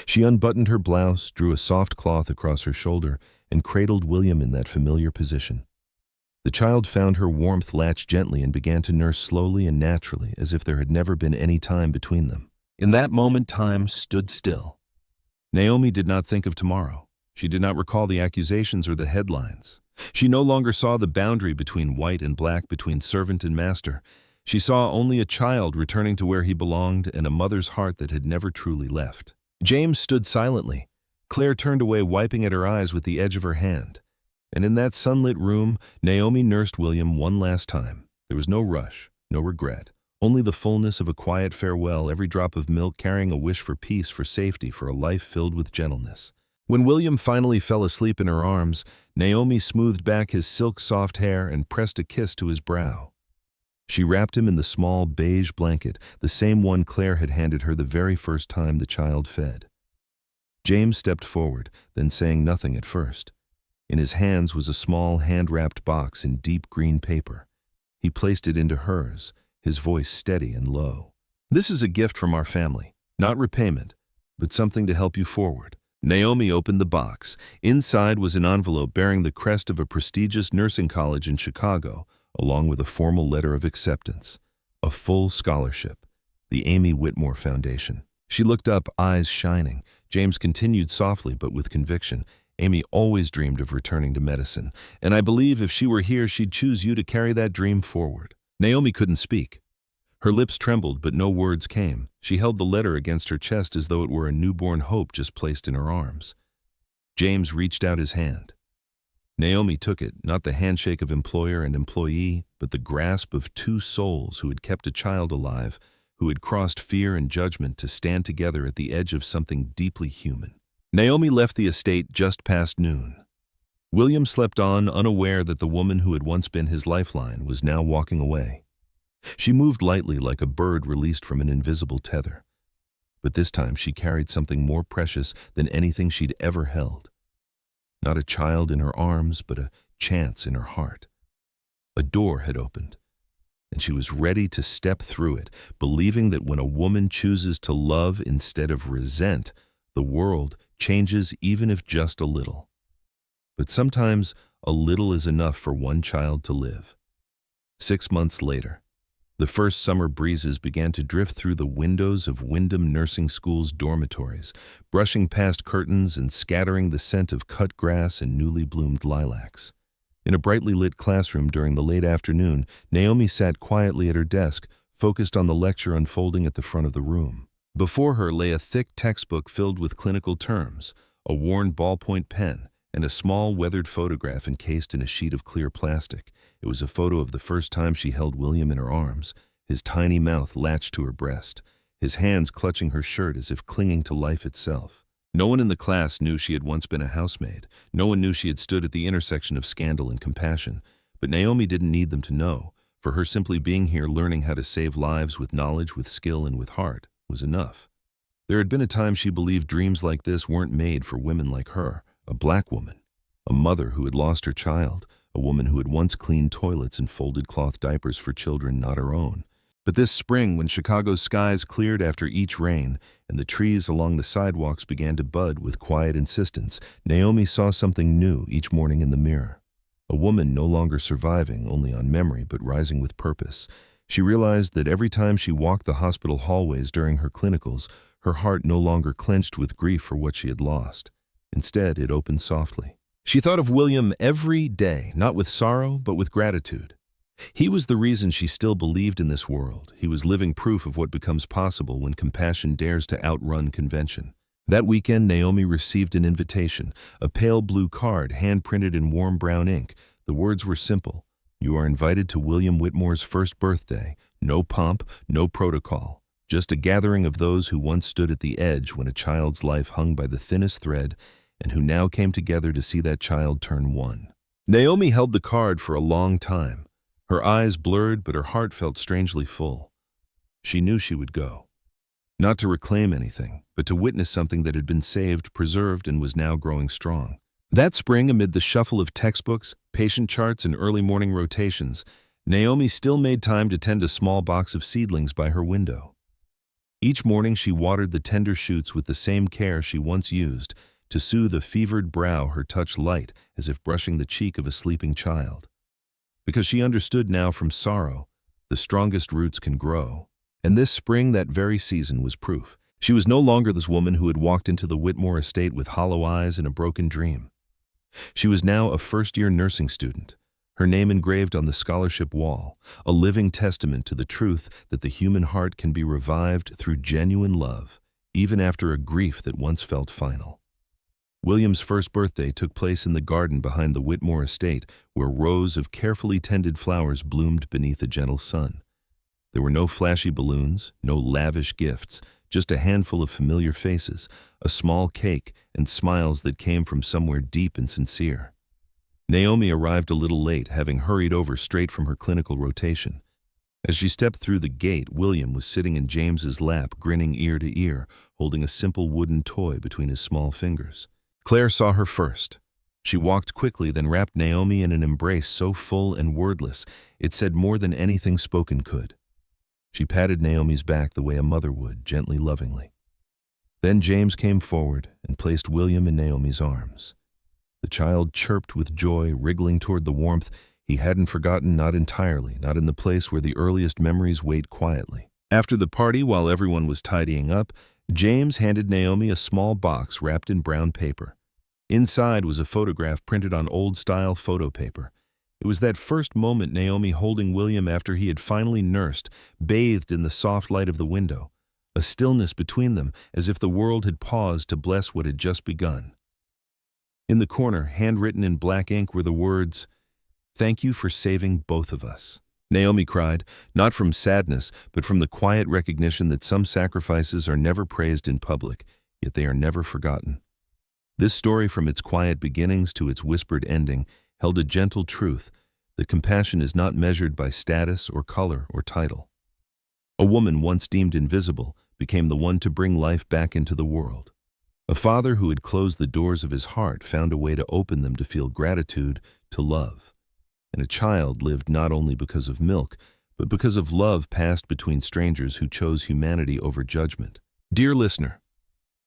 She unbuttoned her blouse, drew a soft cloth across her shoulder, and cradled William in that familiar position. The child found her warmth latch gently and began to nurse slowly and naturally, as if there had never been any time between them. In that moment, time stood still. Naomi did not think of tomorrow. She did not recall the accusations or the headlines. She no longer saw the boundary between white and black, between servant and master. She saw only a child returning to where he belonged and a mother's heart that had never truly left. James stood silently. Claire turned away, wiping at her eyes with the edge of her hand. And in that sunlit room, Naomi nursed William one last time. There was no rush, no regret, only the fullness of a quiet farewell, every drop of milk carrying a wish for peace, for safety, for a life filled with gentleness. When William finally fell asleep in her arms, Naomi smoothed back his silk-soft hair and pressed a kiss to his brow. She wrapped him in the small beige blanket, the same one Claire had handed her the very first time the child fed. James stepped forward, then saying nothing at first. In his hands was a small hand-wrapped box in deep green paper. He placed it into hers, his voice steady and low. "This is a gift from our family, not repayment, but something to help you forward." Naomi opened the box. Inside was an envelope bearing the crest of a prestigious nursing college in Chicago, along with a formal letter of acceptance. A full scholarship. The Amy Whitmore Foundation. She looked up, eyes shining. James continued softly but with conviction. Amy always dreamed of returning to medicine, and I believe if she were here she'd choose you to carry that dream forward. Naomi couldn't speak. Her lips trembled, but no words came. She held the letter against her chest as though it were a newborn hope just placed in her arms. James reached out his hand. Naomi took it, not the handshake of employer and employee, but the grasp of two souls who had kept a child alive, who had crossed fear and judgment to stand together at the edge of something deeply human. Naomi left the estate just past noon. William slept on, unaware that the woman who had once been his lifeline was now walking away. She moved lightly like a bird released from an invisible tether. But this time she carried something more precious than anything she'd ever held. Not a child in her arms, but a chance in her heart. A door had opened, and she was ready to step through it, believing that when a woman chooses to love instead of resent, the world changes even if just a little. But sometimes a little is enough for one child to live. 6 months later, the first summer breezes began to drift through the windows of Wyndham Nursing School's dormitories, brushing past curtains and scattering the scent of cut grass and newly bloomed lilacs. In a brightly lit classroom during the late afternoon, Naomi sat quietly at her desk, focused on the lecture unfolding at the front of the room. Before her lay a thick textbook filled with clinical terms, a worn ballpoint pen, and a small weathered photograph encased in a sheet of clear plastic. It was a photo of the first time she held William in her arms, his tiny mouth latched to her breast, his hands clutching her shirt as if clinging to life itself. No one in the class knew she had once been a housemaid. No one knew she had stood at the intersection of scandal and compassion. But Naomi didn't need them to know. For her, simply being here, learning how to save lives with knowledge, with skill, and with heart, was enough. There had been a time she believed dreams like this weren't made for women like her, a black woman, a mother who had lost her child, a woman who had once cleaned toilets and folded cloth diapers for children not her own. But this spring, when Chicago's skies cleared after each rain and the trees along the sidewalks began to bud with quiet insistence, Naomi saw something new each morning in the mirror. A woman no longer surviving only on memory but rising with purpose. She realized that every time she walked the hospital hallways during her clinicals, her heart no longer clenched with grief for what she had lost. Instead, it opened softly. She thought of William every day, not with sorrow, but with gratitude. He was the reason she still believed in this world. He was living proof of what becomes possible when compassion dares to outrun convention. That weekend, Naomi received an invitation, a pale blue card hand-printed in warm brown ink. The words were simple. You are invited to William Whitmore's first birthday. No pomp, no protocol. Just a gathering of those who once stood at the edge when a child's life hung by the thinnest thread and who now came together to see that child turn one. Naomi held the card for a long time. Her eyes blurred, but her heart felt strangely full. She knew she would go. Not to reclaim anything, but to witness something that had been saved, preserved, and was now growing strong. That spring, amid the shuffle of textbooks, patient charts, and early morning rotations, Naomi still made time to tend a small box of seedlings by her window. Each morning she watered the tender shoots with the same care she once used, to soothe a fevered brow, her touch light as if brushing the cheek of a sleeping child. Because she understood now, from sorrow, the strongest roots can grow. And this spring, that very season, was proof. She was no longer this woman who had walked into the Whitmore estate with hollow eyes and a broken dream. She was now a first-year nursing student, her name engraved on the scholarship wall, a living testament to the truth that the human heart can be revived through genuine love, even after a grief that once felt final. William's first birthday took place in the garden behind the Whitmore estate, where rows of carefully tended flowers bloomed beneath a gentle sun. There were no flashy balloons, no lavish gifts, just a handful of familiar faces, a small cake, and smiles that came from somewhere deep and sincere. Naomi arrived a little late, having hurried over straight from her clinical rotation. As she stepped through the gate, William was sitting in James's lap, grinning ear to ear, holding a simple wooden toy between his small fingers. Claire saw her first. She walked quickly, then wrapped Naomi in an embrace so full and wordless, it said more than anything spoken could. She patted Naomi's back the way a mother would, gently, lovingly. Then James came forward and placed William in Naomi's arms. The child chirped with joy, wriggling toward the warmth he hadn't forgotten, not entirely, not in the place where the earliest memories wait quietly. After the party, while everyone was tidying up, James handed Naomi a small box wrapped in brown paper. Inside was a photograph printed on old-style photo paper. It was that first moment Naomi holding William after he had finally nursed, bathed in the soft light of the window, a stillness between them as if the world had paused to bless what had just begun. In the corner, handwritten in black ink, were the words, "Thank you for saving both of us." Naomi cried, not from sadness, but from the quiet recognition that some sacrifices are never praised in public, yet they are never forgotten. This story, from its quiet beginnings to its whispered ending, held a gentle truth that compassion is not measured by status or color or title. A woman once deemed invisible became the one to bring life back into the world. A father who had closed the doors of his heart found a way to open them to feel gratitude, to love. And a child lived not only because of milk, but because of love passed between strangers who chose humanity over judgment. Dear listener,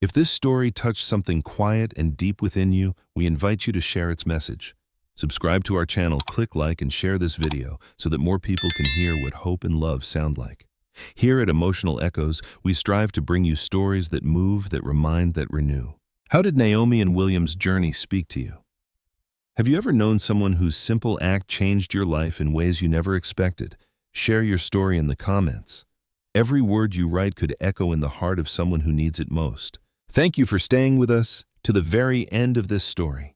if this story touched something quiet and deep within you, we invite you to share its message. Subscribe to our channel, click like, and share this video so that more people can hear what hope and love sound like. Here at Emotional Echoes, we strive to bring you stories that move, that remind, that renew. How did Naomi and William's journey speak to you? Have you ever known someone whose simple act changed your life in ways you never expected? Share your story in the comments. Every word you write could echo in the heart of someone who needs it most. Thank you for staying with us to the very end of this story.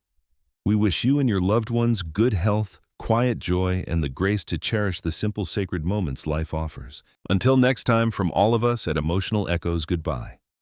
We wish you and your loved ones good health, quiet joy, and the grace to cherish the simple sacred moments life offers. Until next time, from all of us at Emotional Echoes, goodbye.